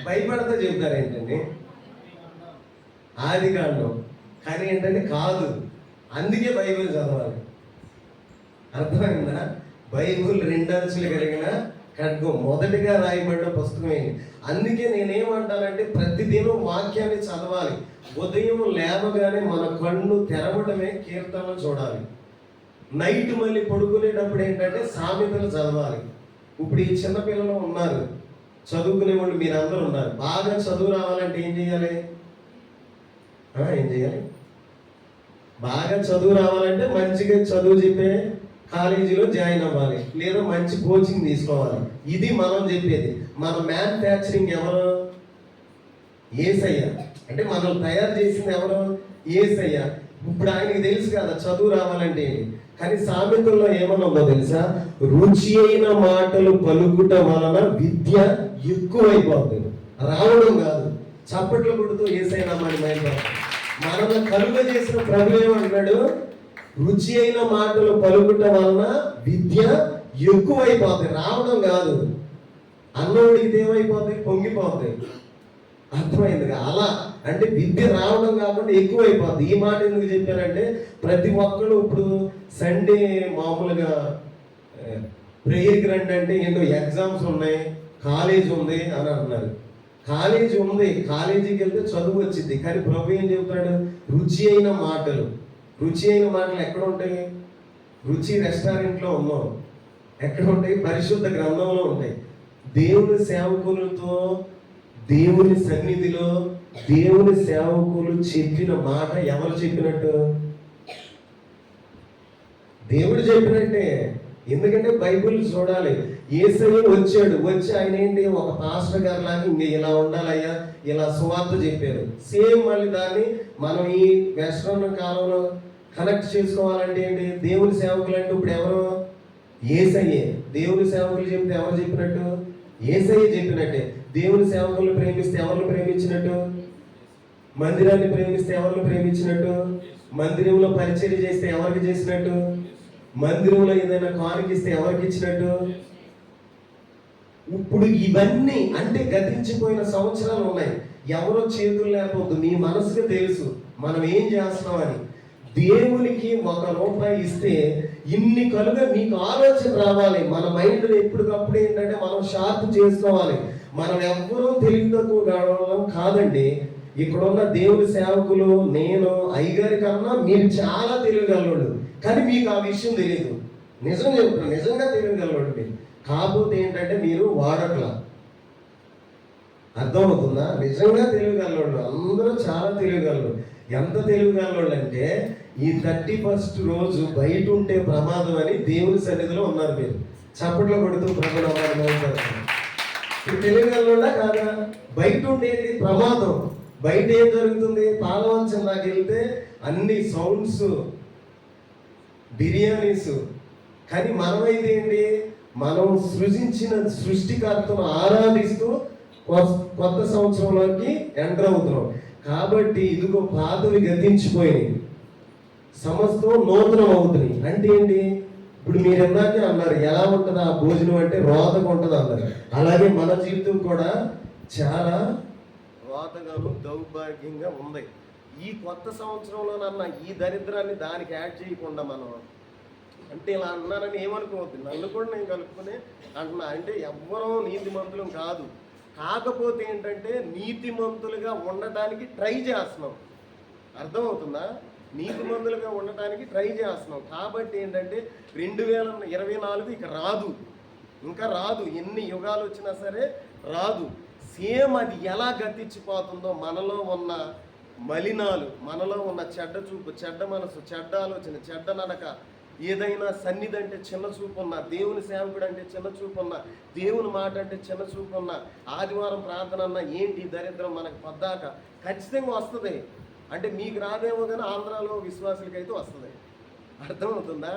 భయపడతా చెబుతారు ఏంటండి? ఆదికాండం. కానీ ఏంటంటే కాదు, అందుకే బైబిల్ చదవాలి. అర్థమైందా? బైబిల్ 2 అంచులు కలిగిన ఖడ్గం. మొదటిగా రాయబడిన పుస్తకం ఏంటి? అందుకే నేనేమంటానంటే ప్రతిదినం వాక్యాన్ని చదవాలి. ఉదయం లేవగానే మన కళ్ళు తెరవడమే కీర్తనలు చూడాలి. నైట్ మళ్ళీ పడుకునేటప్పుడు ఏంటంటే సామెతలు చదవాలి. ఇప్పుడు ఈ చిన్నపిల్లలు ఉన్నారు, చదువుకునే వాళ్ళు మీరందరూ ఉన్నారు. బాగా చదువు రావాలంటే ఏం చేయాలి? బాగా చదువు రావాలంటే మంచిగా చదువు చెప్పే కాలేజీలో జాయిన్ అవ్వాలి, లేదా మంచి కోచింగ్ తీసుకోవాలి. ఇది మనం చెప్పేది. మన మ్యానుఫ్యాక్చరింగ్ ఎవరు? యేసయ్య. అంటే మనం తయారు చేసింది ఎవరు? యేసయ్య. ఇప్పుడు ఆయనకి తెలుసు కదా చదువు రావాలంటే ఏంటి. కానీ సామెతల్లో ఏమన్నా ఉందో తెలుసా? రుచి అయిన మాటలు పలుకుట వలన విద్య ఎక్కువైపోతుంది, రావడం కాదు. చప్పట్లు కొడుతూ యేసయ్య నామాన్ని మైంపడతాం. మనల్ని కలుగ చేసిన ప్రభు ఏమంటున్నాడు? రుచి అయిన మాటలు పలుకుట వలన విద్య ఎక్కువైపోతుంది, రావడం కాదు. అన్నోడికి ఏమైపోతుంది? పొంగిపోతుంది. అర్థమైందిగా? అలా అంటే విద్య రావడం కాకుండా ఎక్కువైపోద్ది. ఈ మాట ఎందుకు చెప్పారంటే ప్రతి ఒక్కరు ఇప్పుడు సండే మామూలుగా ప్రేయర్కి రండి అంటే ఏంటో ఎగ్జామ్స్ ఉన్నాయి, కాలేజ్ ఉంది అని అంటున్నారు. కాలేజీ ఉంది, కాలేజీకి వెళ్తే చదువు వచ్చింది. కానీ ప్రభు ఏం చెబుతాడు? రుచి అయిన మాటలు. రుచి అయిన మాటలు ఎక్కడ ఉంటాయి? రుచి రెస్టారెంట్లో ఉన్నాం. ఎక్కడ ఉంటాయి? పరిశుద్ధ గ్రంథంలో ఉంటాయి. దేవుని సేవకులతో, దేవుని సన్నిధిలో దేవుని సేవకులు చెప్పిన మాట ఎవరు చెప్పినట్టు? దేవుడు చెప్పినట్టే. ఎందుకంటే బైబిల్ చూడాలి. యేసయ్య వచ్చాడు, వచ్చి ఆయన ఏంటి ఒక పాస్టర్ గారు లాగా ఇంక ఇలా ఉండాలయ్యా, ఇలా సువార్త చెప్పారు. సేమ్ మళ్ళీ దాన్ని మనం ఈ వెస్ట్రన్ కాలంలో కనెక్ట్ చేసుకోవాలంటే ఏంటి? దేవుని సేవకులు అంటే ఇప్పుడు ఎవరు? యేసయ్యే. దేవుని సేవకులు చెప్తే ఎవరు చెప్పినట్టు? యేసయ్య చెప్పినట్టే. దేవుని సేవకులను ప్రేమిస్తే ఎవరిని ప్రేమించినట్టు? మందిరాన్ని ప్రేమిస్తే ఎవరిని ప్రేమించినట్టు? మందిరంలో పరిచర్య చేస్తే ఎవరికి చేసినట్టు? మందిరంలో ఏదైనా కానుకిస్తే ఎవరికి ఇచ్చినట్టు? ఇప్పుడు ఇవన్నీ అంటే గతించిపోయిన సంవత్సరాలు ఉన్నాయి. ఎవరో చేతులు లేకపోద్దు, నీ మనసుకు తెలుసు మనం ఏం చేస్తున్నామని. దేవునికి ₹1 ఇస్తే ఇన్ని కలుగా మీకు ఆలోచన రావాలి. మన మైండ్ ఎప్పటికప్పుడు ఏంటంటే మనం షార్ప్ చేసుకోవాలి. మనం ఎవ్వరూ తెలివి తక్కువ కావడం కాదండి. ఇక్కడున్న దేవుని సేవకులు, నేను, అయ్యగారి కన్నా మీరు చాలా తెలియగలవాళ్ళు. కానీ మీకు ఆ విషయం తెలియదు. నిజం చెప్తున్నా, నిజంగా తెలియగలవాడు. కాకపోతే ఏంటంటే మీరు వాడట్లా. అర్థమవుతుందా? నిజంగా తెలియగలవాళ్ళు అందరూ చాలా తెలియగలరు. ఎంత తెలియగలవాళ్ళు అంటే ఈ 31st రోజు బయట ఉంటే ప్రమాదం అని దేవుని సన్నిధిలో ఉన్నారు. మీరు చప్పట్లో కొడుతూ ప్రభుత్వం తెలియగలవాళ్ళ కాదా? బయట ఉండేది ప్రమాదం. బయట ఏం జరుగుతుంది? పాలవంచం నాకు వెళ్తే అన్ని సౌండ్స్, బిర్యానీస్. కానీ మనమైతే ఏంటి? మనం సృజించిన సృష్టికర్తను ఆరాధిస్తూ కొత్త సంవత్సరంలోకి ఎంటర్ అవుతున్నాం. కాబట్టి ఇదిగో పాతవి గతించిపోయినాయి, సమస్తం నూతనం అవుతుంది. అంటే ఏంటి? ఇప్పుడు మీరు ఎందాకే అన్నారు ఎలా ఉంటుంది ఆ భోజనం అంటే రోతగా ఉంటుంది అన్నారు. అలాగే మన జీవితం కూడా చాలా రోతగాను దౌర్భాగ్యంగా ఉంది. ఈ కొత్త సంవత్సరంలోనన్న ఈ దరిద్రాన్ని దానికి యాడ్ చేయకుండా మనం అంటే ఇలా అన్నానని ఏమనుకోవద్దు. నన్ను కూడా నేను కలుపుకునే అంటున్నా. అంటే ఎవ్వరూ నీతిమంతులం కాదు. కాకపోతే ఏంటంటే నీతిమంతులుగా ఉండటానికి ట్రై చేస్తున్నాం. అర్థమవుతుందా? నీతిమంతులుగా ఉండటానికి ట్రై చేస్తున్నాం. కాబట్టి ఏంటంటే 2024 ఇక రాదు, ఇంకా రాదు. ఎన్ని యుగాలు వచ్చినా సరే రాదు. సేమ్ అది ఎలా గతించిపోతుందో మనలో ఉన్న మలినాలు, మనలో ఉన్న చెడ్డ చూపు, చెడ్డ మనసు, చెడ్డ ఆలోచన, చెడ్డ నడక, ఏదైనా సన్నిధి అంటే చిన్న చూపు ఉన్న, దేవుని సేవకుడు అంటే చిన్న చూపు ఉన్న, దేవుని మాట అంటే చిన్న చూపు ఉన్న, ఆదివారం ప్రార్థన అన్న ఏంటి దరిద్రం మనకు పద్దాక ఖచ్చితంగా వస్తుంది. అంటే మీకు రాదేమో కానీ ఆంధ్రాలో విశ్వాసులకైతే వస్తుంది. అర్థమవుతుందా?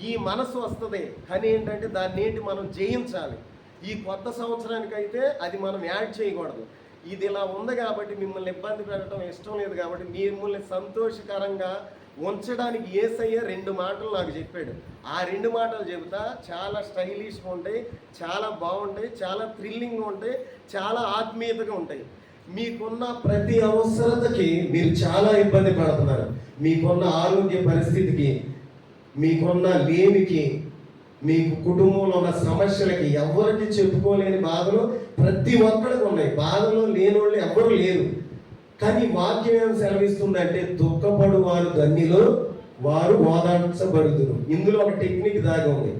ఈ మనసు వస్తుంది. కానీ ఏంటంటే దాన్ని ఏంటి మనం జయించాలి. ఈ కొత్త సంవత్సరానికైతే అది మనం యాడ్ చేయకూడదు. ఇది ఇలా ఉంది కాబట్టి మిమ్మల్ని ఇబ్బంది పెట్టడం ఇష్టం లేదు కాబట్టి మిమ్మల్ని సంతోషకరంగా ఉంచడానికి యేసయ్య 2 మాటలు నాకు చెప్పాడు. ఆ 2 మాటలు చెబుతా. చాలా స్టైలిష్గా ఉంటాయి, చాలా బాగుంటాయి, చాలా థ్రిల్లింగ్గా ఉంటాయి, చాలా ఆత్మీయతగా ఉంటాయి. మీకున్న ప్రతి అవసరతకి మీరు చాలా ఇబ్బంది పడుతున్నారు. మీకున్న ఆరోగ్య పరిస్థితికి, మీకున్న లేమికి, మీకు కుటుంబంలో ఉన్న సమస్యలకి, ఎవరికి చెప్పుకోలేని బాధలు ప్రతి ఒక్కరికి ఉన్నాయి. బాధలో లేని వాళ్ళు ఎవ్వరూ లేరు. కానీ వాక్యం ఏం సెలవిస్తుందంటే దుఃఖపడు వారు ధన్యులు, వారు ఓదార్చబడుదురు. ఇందులో ఒక టెక్నిక్ దాగి ఉంది.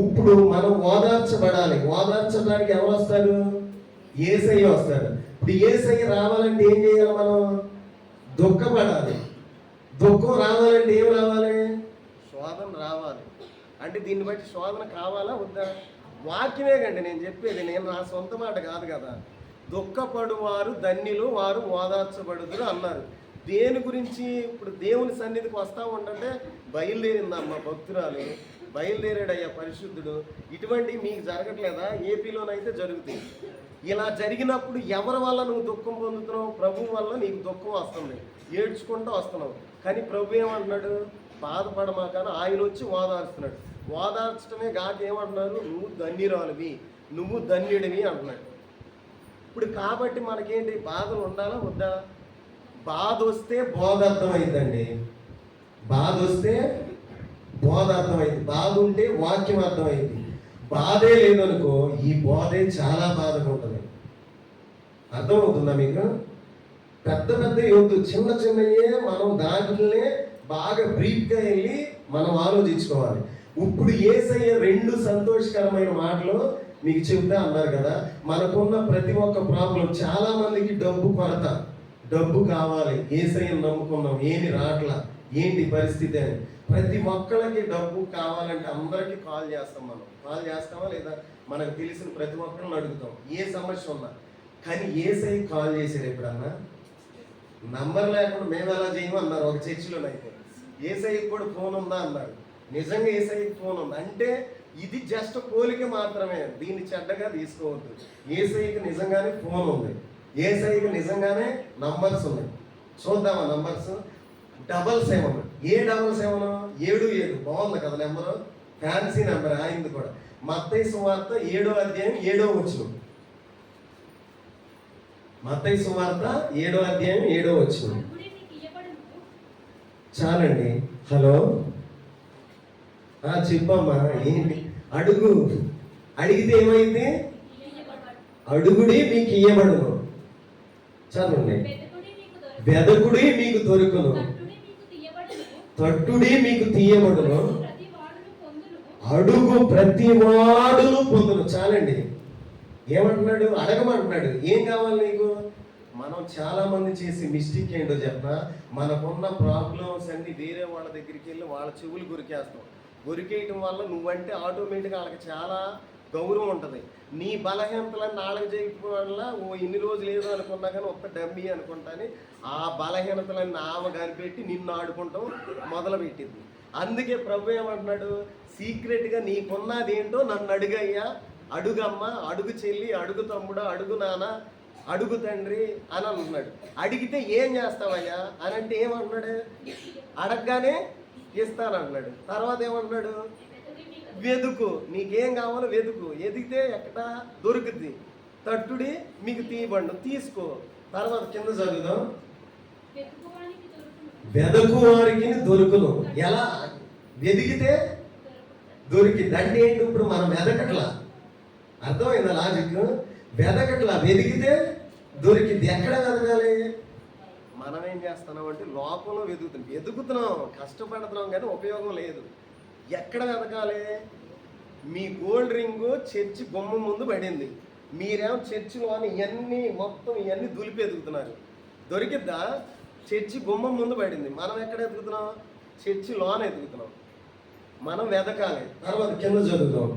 ఇప్పుడు మనం ఓదార్చబడాలి. ఓదార్చడానికి ఎవరు వస్తారు? యేసయ్య వస్తాడు. ఇప్పుడు యేసయ్య రావాలంటే ఏం చేయాలి? మనం దుఃఖపడాలి. దుఃఖం రావాలంటే ఏం రావాలి? శోధన రావాలి. అంటే దీన్ని బట్టి శోధన కావాలా వద్దా? వాక్యమే కండి నేను చెప్పేది, నేను నా సొంత మాట కాదు కదా. దుఃఖపడు వారు ధన్యులు, వారు ఓదార్చబడుదురు అన్నారు. దేని గురించి? ఇప్పుడు దేవుని సన్నిధికి వస్తూ ఉంటే బయలుదేరిందమ్మ భక్తురాలు, బయలుదేరాడయ్యా పరిశుద్ధుడు. ఇటువంటి మీకు జరగట్లేదా? ఏపీలోనైతే జరుగుతాయి. ఇలా జరిగినప్పుడు ఎవరి వల్ల నువ్వు దుఃఖం పొందుతున్నావు? ప్రభు వల్ల నీకు దుఃఖం వస్తుంది, ఏడ్చుకుంటూ వస్తున్నావు. కానీ ప్రభు ఏమంటున్నాడు? బాధపడమాకని ఆయన వచ్చి ఓదార్చుతున్నాడు. ఓదార్చడమే కాక ఏమంటున్నారు? నువ్వు ధన్యురాలివి, నువ్వు ధన్యుడివి అంటున్నాడు. ఇప్పుడు కాబట్టి మనకేంటి? బాధలు ఉండాలా వద్దా? బాధ వస్తే బోధ అర్థమైందండి. బాధ వస్తే బోధ అర్థమైంది. బాధ ఉంటే వాక్యం అర్థమైంది. బాధే లేదనుకో ఈ బోధే చాలా బాధగా ఉంటుంది. అర్థమవుతుందా మీకు? పెద్ద పెద్ద యొద్దు, చిన్న చిన్నయే మనం దాంట్లోనే బాగా బ్రీఫ్గా వెళ్ళి మనం ఆలోచించుకోవాలి. ఇప్పుడు యేసయ్య 2 సంతోషకరమైన మాటలు మీకు చెబుతా అన్నారు కదా. మనకున్న ప్రతి ఒక్క ప్రాబ్లం, చాలా మందికి డబ్బు కొరత, డబ్బు కావాలి, యేసయ్యను నమ్ముకున్నాం, ఏమి రాట్లా, ఏంటి పరిస్థితి అని. ప్రతి ఒక్కళ్ళకి డబ్బు కావాలంటే అందరికీ కాల్ చేస్తాం. మనం కాల్ చేస్తామా లేదా? మనకు తెలిసిన ప్రతి ఒక్కరిని అడుగుతాం ఏ సమస్య ఉన్నా. కానీ యేసయ్య కాల్ చేశారు ఎప్పుడన్నా? నంబర్ లేకుండా మేము ఎలా చేయము అన్నారు ఒక చర్చిలోనైతే. యేసయ్యకి కూడా ఫోన్ ఉందా అన్నారు. నిజంగా యేసయ్యకి ఫోన్ ఉంది అంటే ఇది జస్ట్ పోలిక మాత్రమే, దీన్ని చెడ్డగా తీసుకోవద్దు. యేసయ్యకి నిజంగానే ఫోన్ ఉంది, యేసయ్యకి నిజంగానే నంబర్స్ ఉన్నాయి. చూద్దామా నంబర్స్? 777. ఏ 777? 77. బాగుంది కదా నెంబరు, ఫ్యాన్సీ నెంబర్ అయింది కూడా. మత్తయి సువార్త 7వ అధ్యాయం 7వ వచనం. మత్తయి సువార్త 7వ అధ్యాయం 7వ వచనం. చాలండి. హలో, చెప్పమ్మా. ఏంటి? అడుగు, అడిగితే ఏమైంది? అడుగుడి మీకు ఇయ్యబడును. చదవండి. వెదకుడి మీకు దొరుకును, తట్టుడి మీకు తీయబడును, అడుగు ప్రతి వాడును పొందును. చాలండి. ఏమంటున్నాడు? అడగమంటున్నాడు. ఏం కావాలి నీకు? మనం చాలా మంది చేసి మిస్టేక్ ఏంటో చెప్పనా? మనకున్న ప్రాబ్లమ్స్ అన్ని వేరే వాళ్ళ దగ్గరికి వెళ్ళి వాళ్ళ చెవులు గురికేస్తాం. గురికేయటం వల్ల నువ్వంటే ఆటోమేటిక్గా వాళ్ళకి చాలా గౌరవం ఉంటుంది. నీ బలహీనతలన్నీ నాలుగు చేయటం వల్ల ఇన్ని రోజులు ఏదో అనుకున్నా కానీ ఒక్క డమ్మీ అనుకుంటాని ఆ బలహీనతలన్నీ ఆమె కనిపెట్టి నిన్ను ఆడుకుంటాం మొదలుపెట్టింది. అందుకే ప్రభు ఏమంటున్నాడు? సీక్రెట్గా నీకున్నది ఏంటో నన్ను అడుగయ్యా, అడుగమ్మా, అడుగు చెల్లి, అడుగు తమ్ముడు, అడుగు నాన్న, అడుగు తండ్రి అని అంటున్నాడు. అడిగితే ఏం చేస్తావయ్యా అని అంటే ఏమంటున్నాడు? అడగగానే ఇస్తానంటున్నాడు. తర్వాత ఏమంటున్నాడు? వెదుకు, నీకేం కావాలో వెదుకు, ఎదిగితే ఎక్కడ దొరుకుద్ది, తట్టుడి మీకు తీయబండు, తీసుకో. తర్వాత కింద చదువుదాం. వెదకు వారికి దొరుకును. ఎలా? వెదిగితే దొరికింది. అంటే ఏంటి? ఇప్పుడు మనం వెదకట్లా, అర్థమైందా లాజిక్? వెదకట్లా, వెదిగితే దొరికింది. ఎక్కడ వెదగాలి? మనం ఏం చేస్తున్నాం అంటే లోపల వెతుకుతున్నాం, కష్టపడుతున్నాం కానీ ఉపయోగం లేదు. ఎక్కడ వెతకాలి? మీ గోల్డ్ రింగ్ చర్చి గుమ్మం ముందు పడింది, మీరేమో చర్చిలోని ఇవన్నీ మొత్తం ఇవన్నీ దులిపి ఎదుగుతున్నారు. దొరికిద్దా? చర్చి గుమ్మం ముందు పడింది, మనం ఎక్కడ ఎదుగుతున్నాం? చర్చి లోన ఎదుగుతున్నాం. మనం వెతకాలి. తర్వాత కింద చదువుతాం.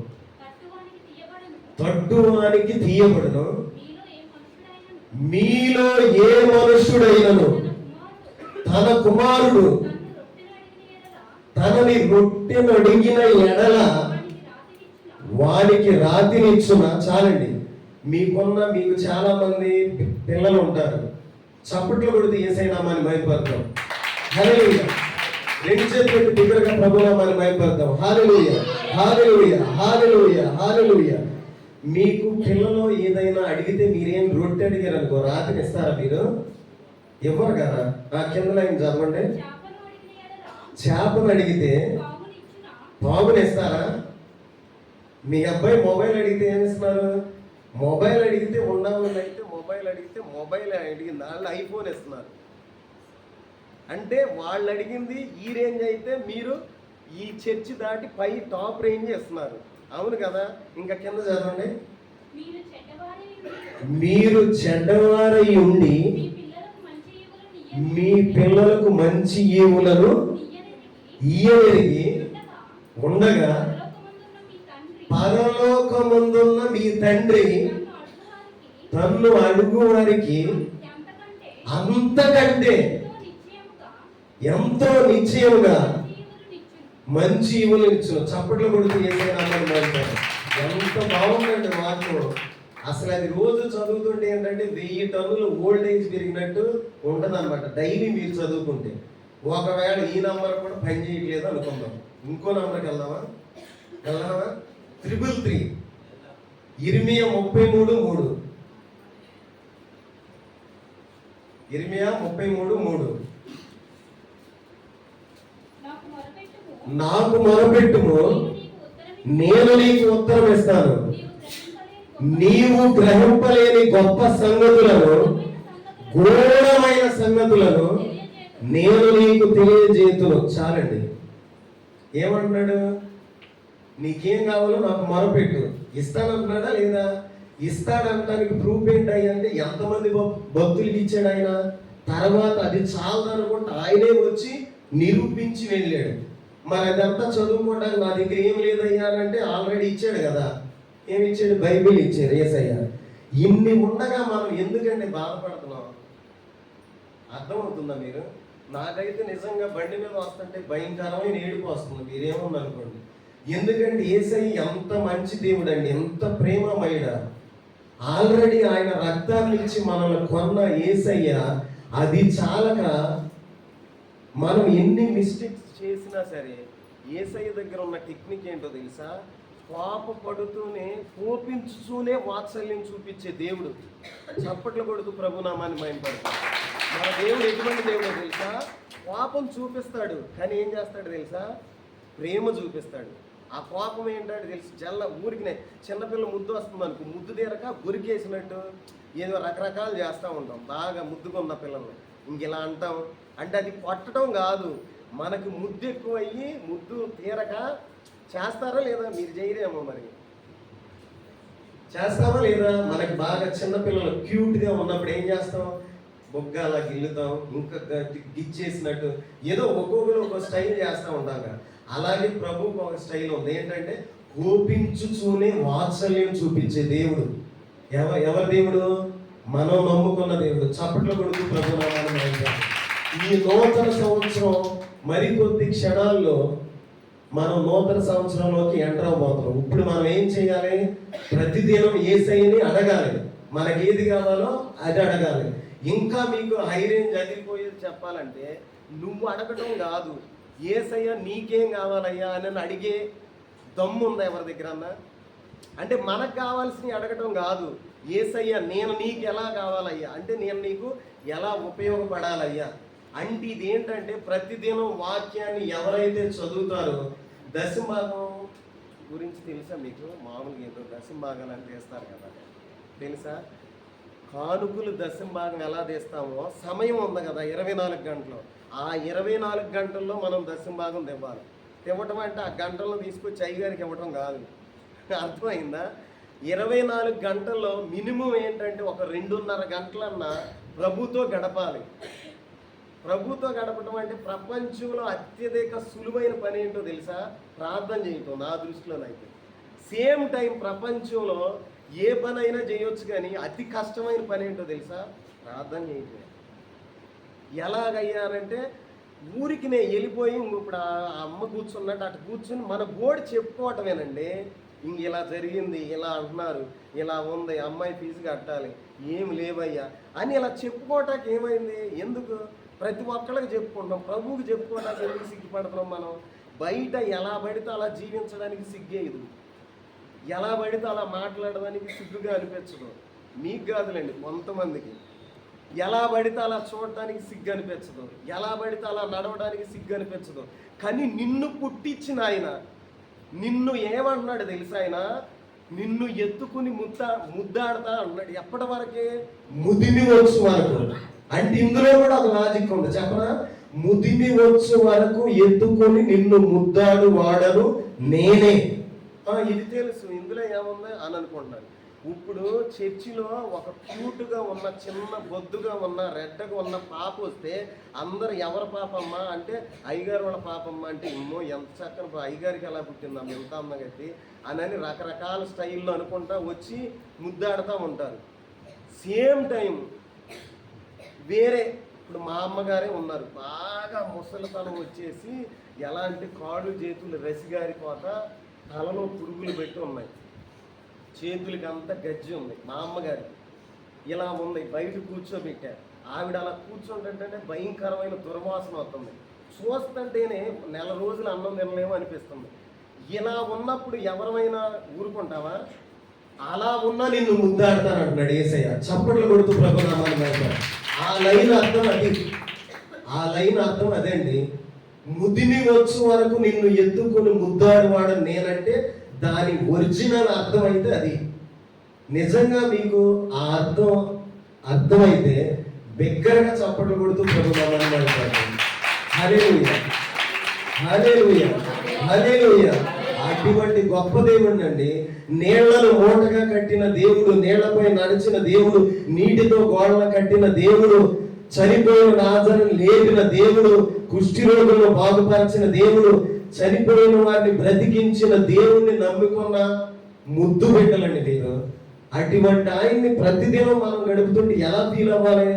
తట్టువానికి తీయబడును, మీలో ఏ మనుష్యుడైనను తన కుమారుడు తనని రొట్టెను అడిగిన ఎడల వానికి రాతినిచ్చున. చాలండి. మీకు చాలా మంది పిల్లలు ఉంటారు, చప్పట్లు కొడితే యేసయ్యనామాన్ని మహిమపడతాం. హల్లెలూయా. 2 చేతులు దగ్గరగా ప్రభునామాన్ని మహిమపడతాం. హల్లెలూయా, హల్లెలూయా, హల్లెలూయా, హల్లెలూయా. మీకు పిల్లలు ఏదైనా అడిగితే మీరేం రొట్టె అడిగారు అనుకో, రాత్రి ఇస్తారా? మీరు ఇవ్వరు కదా. ఆ కింద లైన్ చదవండి. చేపను అడిగితే పాముని ఇస్తారా? మీ అబ్బాయి మొబైల్ అడిగితే ఏమి ఇస్తున్నారు? మొబైల్ అడిగితే ఉండవాళ్ళు అయితే మొబైల్ అడిగితే మొబైల్ అడిగింది వాళ్ళు ఐఫోన్ ఇస్తున్నారు. అంటే వాళ్ళు అడిగింది ఈ రేంజ్ అయితే మీరు ఈ చర్చి దాటి పై టాప్ రేంజ్ ఇస్తున్నారు. అవును కదా. ఇంకా కింద చదవండి. మీరు చెడ్డవారై ఉండి మీ పిల్లలకు మంచి ఈవులను ఇయ్యనిరిగి ఉండగా పరలోకమందున్న మీ తండ్రి తన్ను అడుగు వారికి అంతకంటే ఎంతో నిశ్చయముగా మంచి ఈవులు ఇచ్చును. చప్పట్లు కొడుతూ ఏదైనా ఎంత బాగుందండి మాకు. అసలు అది రోజు చదువుతుంటే ఏంటంటే 1000 టన్నులు ఓల్డ్ ఏజ్ పెరిగినట్టు ఉంటుంది అనమాట. డైలీ మీరు చదువుకుంటే ఒకవేళ ఈ నంబర్ కూడా పని చేయట్లేదు అనుకుందాం, ఇంకో నంబర్కి వెళ్దామా 333 ఇర్మియా 33:3 ఇర్మియా 33:3 నాకు మొరపెట్టుము నేను నీకు ఉత్తరం ఇస్తాను, నీవు గ్రహింపలేని గొప్ప సంగతులను ఘోరమైన సంగతులను నేను నీకు తెలియజేతును. చాలండి. ఏమంటున్నాడు? నీకేం కావాలో నాకు మొరపెట్టు, ఇస్తానంటున్నాడా లేదా? ఇస్తాడంటానికి ప్రూఫ్ ఏంటి అంటే ఎంతమంది భక్తులకి ఇచ్చాడు ఆయన. తర్వాత అది చాలదనుకుంటే ఆయనే వచ్చి నిరూపించి వెళ్ళాడు. మరి అదంతా చదువుకోవడానికి నా దగ్గర ఏం లేదయ్యా అంటే ఆల్రెడీ ఇచ్చాడు కదా. ఏమి ఇచ్చాడు? బైబిల్ ఇచ్చాడు యేసయ్య. ఇన్ని ఉండగా మనం ఎందుకంటే బాధపడుతున్నాం? అర్థమవుతుందా మీరు? నాకైతే నిజంగా బండి మీద వస్తుంటే భయంకరమైన ఏడుపు వస్తుంది. మీరేమన్నా అనుకోండి. ఎందుకంటే యేసయ్య ఎంత మంచి దేవుడు అండి, ఎంత ప్రేమమయుడా. ఆల్రెడీ ఆయన రక్తాన్ని ఇచ్చి మనల్ని కొన్న యేసయ్య అది చాలక మనం ఎన్ని మిస్టేక్స్ చేసినా సరే యేసయ్య దగ్గర ఉన్న టెక్నిక్ ఏంటో తెలుసా? కోపపడుతూనే కోపించుతూనే వాత్సల్యం చూపించే దేవుడు. చప్పట్లు కొడుతూ ప్రభునామాన్ని మైంపడతాడు. మన దేవుడు ఎటువంటి దేవుడో తెలుసా? కోపం చూపిస్తాడు కానీ ఏం చేస్తాడు తెలుసా? ప్రేమ చూపిస్తాడు. ఆ కోపం ఏంటంటే తెలుసు, ఊరికినే చిన్నపిల్ల ముద్దు వస్తుంది అనుకో, ముద్దు తీరక గురికేసినట్టు ఏదో రకరకాలు చేస్తూ ఉంటాం. బాగా ముద్దుకున్న పిల్లల్ని ఇంకెలా అంటాం అంటే అది కొట్టడం కాదు, మనకి ముద్దు ఎక్కువయ్యి ముద్దు తీరక చేస్తారా లేదా? మీరు చేయరేమో, మరి చేస్తామా లేదా? మనకి బాగా చిన్నపిల్లలు క్యూట్గా ఉన్నప్పుడు ఏం చేస్తాం? బొగ్గ అలా గిల్లుతాం, ఇంకా గిచ్చేసినట్టు ఏదో ఒక్కొక్కరు ఒక స్టైల్ చేస్తూ ఉంటాం కదా. అలాగే ప్రభువుకు ఒక స్టైల్ ఉంది. ఏంటంటే కోపించుచూనే వాత్సల్యం చూపించే దేవుడు. ఎవరి దేవుడు? మనం నమ్ముకున్న దేవుడు. చప్పట్లు కొడుతూ ప్రభునామాన్ని మైంపడతాడు. ఈ నూతన సంవత్సరం మరికొద్ది క్షణాల్లో మనం నూతన సంవత్సరంలోకి ఎంటర్ అవబోతున్నాం. ఇప్పుడు మనం ఏం చేయాలి? ప్రతిదినం యేసయ్యని అడగాలి. మనకి ఏది కావాలో అది అడగాలి. ఇంకా మీకు హై రేంజ్ అదిరిపోయేది చెప్పాలంటే నువ్వు అడగటం కాదు, యేసయ్య నీకేం కావాలయ్యా అని అడిగే దమ్ము ఉందా ఎవరి దగ్గర అన్నా? అంటే మనకు కావాల్సినవి అడగటం కాదు, యేసయ్య నేను నీకు ఎలా కావాలయ్యా అంటే నేను నీకు ఎలా ఉపయోగపడాలయ్యా అంటే. ఇది ఏంటంటే ప్రతిదినం వాక్యాన్ని ఎవరైతే చదువుతారో, దశంభాగం గురించి తెలుసా మీకు? మామూలుగా ఏదో దశంభాగాలు అని తీస్తారు కదా, తెలుసా? కానుకలు దశంభాగం ఎలా తీస్తామో సమయం ఉంది కదా 24 గంటలు. ఆ 24 గంటల్లో మనం దశంభాగం తెవ్వాలి. తెవ్వటం అంటే ఆ గంటల్లో తీసుకొచ్చి అయ్యగారికి ఇవ్వటం కాదు. అర్థమైందా? 24 గంటల్లో మినిమం ఏంటంటే ఒక 2.5 గంటలన్నా ప్రభుతో గడపాలి. ప్రభుతో గడపడం అంటే ప్రపంచంలో అత్యధిక సులువైన పని ఏంటో తెలుసా? ప్రార్థన చేయటం. నా దృష్టిలోనైతే సేమ్ టైం ప్రపంచంలో ఏ పని అయినా చేయొచ్చు కానీ అతి కష్టమైన పని ఏంటో తెలుసా? ప్రార్థన చేయటం. ఎలాగయ్యారంటే ఊరికి నేను వెళ్ళిపోయి ఇప్పుడు ఆ అమ్మ కూర్చున్నట్టు అటు కూర్చుని మన గోడు చెప్పుకోవటమేనండి. ఇంక ఇలా జరిగింది, ఇలా అంటున్నారు, ఇలా ఉంది, అమ్మాయి ఫీజు కట్టాలి, ఏమి లేవయ్యా అని ఇలా చెప్పుకోవటానికి ఏమైంది? ఎందుకు? ప్రతి ఒక్కళ్ళకి చెప్పుకుంటాం, ప్రభువుకి చెప్పుకోవడానికి ఎందుకు సిగ్గుపడుతున్నాం మనం? బయట ఎలా పడితే అలా జీవించడానికి సిగ్గేయదు, ఎలా పడితే అలా మాట్లాడడానికి సిగ్గుగా అనిపించదు. మీకు కాదులేండి, కొంతమందికి ఎలా పడితే అలా చూడటానికి సిగ్గు అనిపించదు, ఎలా పడితే అలా నడవడానికి సిగ్గు అనిపించదు. కానీ నిన్ను పుట్టించిన ఆయన నిన్ను ఏమంటున్నాడు తెలుసా? ఆయన నిన్ను ఎత్తుకుని ముద్దాడతా అన్నాడు. ఎప్పటి వరకే? ముదిమి వచ్చు వరకు. అంటే ఇందులో కూడా ఒక లాజిక్ ఉంది చెప్పనా? ముదిమి వచ్చు వరకు ఎత్తుకొని నిన్ను ముద్దాడు వాడను నేనే. ఇది తెలుసు, ఇందులో ఏముంది అని అనుకుంటున్నాను. ఇప్పుడు చర్చిలో ఒక క్యూట్గా ఉన్న చిన్న బొద్దుగా ఉన్న రెడ్డగా ఉన్న పాప వస్తే అందరు ఎవరి పాపమ్మ అంటే అయ్యగారు వాళ్ళ పాపమ్మ అంటే ఇమ్మో ఎంత చక్కని అయ్యగారికి ఎలా పుట్టిందమ్మ ఎంత అమ్మగట్టి అని రకరకాల స్టైల్లో అనుకుంటా వచ్చి ముద్దాడుతూ ఉంటారు. సేమ్ టైం వేరే ఇప్పుడు మా అమ్మగారే ఉన్నారు, బాగా ముసలితనం వచ్చేసి ఎలా అంటే కాళ్ళు చేతులు రసిగారిపోత తలలో పురుగులు పెట్టి ఉన్నాయి, చేతులకి అంతా గజ్జి ఉంది. మా అమ్మగారి ఇలా ఉంది, బయట కూర్చోబెట్టారు. ఆవిడ అలా కూర్చోంటే భయంకరమైన దుర్వాసన వస్తుంది, చూస్తుంటేనే నెల రోజులు అన్నం తినలేము అనిపిస్తుంది. ఇలా ఉన్నప్పుడు ఎవరైనా ఊరుకుంటావా? అలా ఉన్నా నిన్ను ముద్దాడతాను అంటున్నాడు యేసయ్య. చప్పట్లు కొడుతూ ప్రభునామాన్ని. ఆ లైన్ అర్థం అది, ఆ లైన్ అర్థం అదే అండి. ముదిమి వచ్చు వరకు నిన్ను ఎత్తుకుని ముద్దాడువాడు నేనంటే దాని ఒరిజినల్ అర్థం అయితే అది. నిజంగా మీకు ఆ అర్థమైతే బిగ్గరగా చప్పట్లు కొడుతూ ప్రభునామాన్ని నడుపుతాడు. హల్లెలూయా, హల్లెలూయా, హల్లెలూయా. అటువంటి గొప్ప దేవుడు అండి. నీళ్లను మూటగా కట్టిన దేవుడు, నీళ్లపై నడిచిన దేవుడు, నీటితో గోడలు కట్టిన దేవుడు, చనిపోయిన లాజరును లేపిన దేవుడు, కుష్టి రోగులను బాగుపరిచిన దేవుడు, చనిపోయిన వారిని బ్రతికించిన దేవుణ్ణి నమ్ముకున్న ముద్దు బిడ్డలండి మీరు. అటువంటి ఆయన్ని ప్రతిదినం మనం గడుపుతుంటే ఎలా ఫీల్ అవ్వాలి?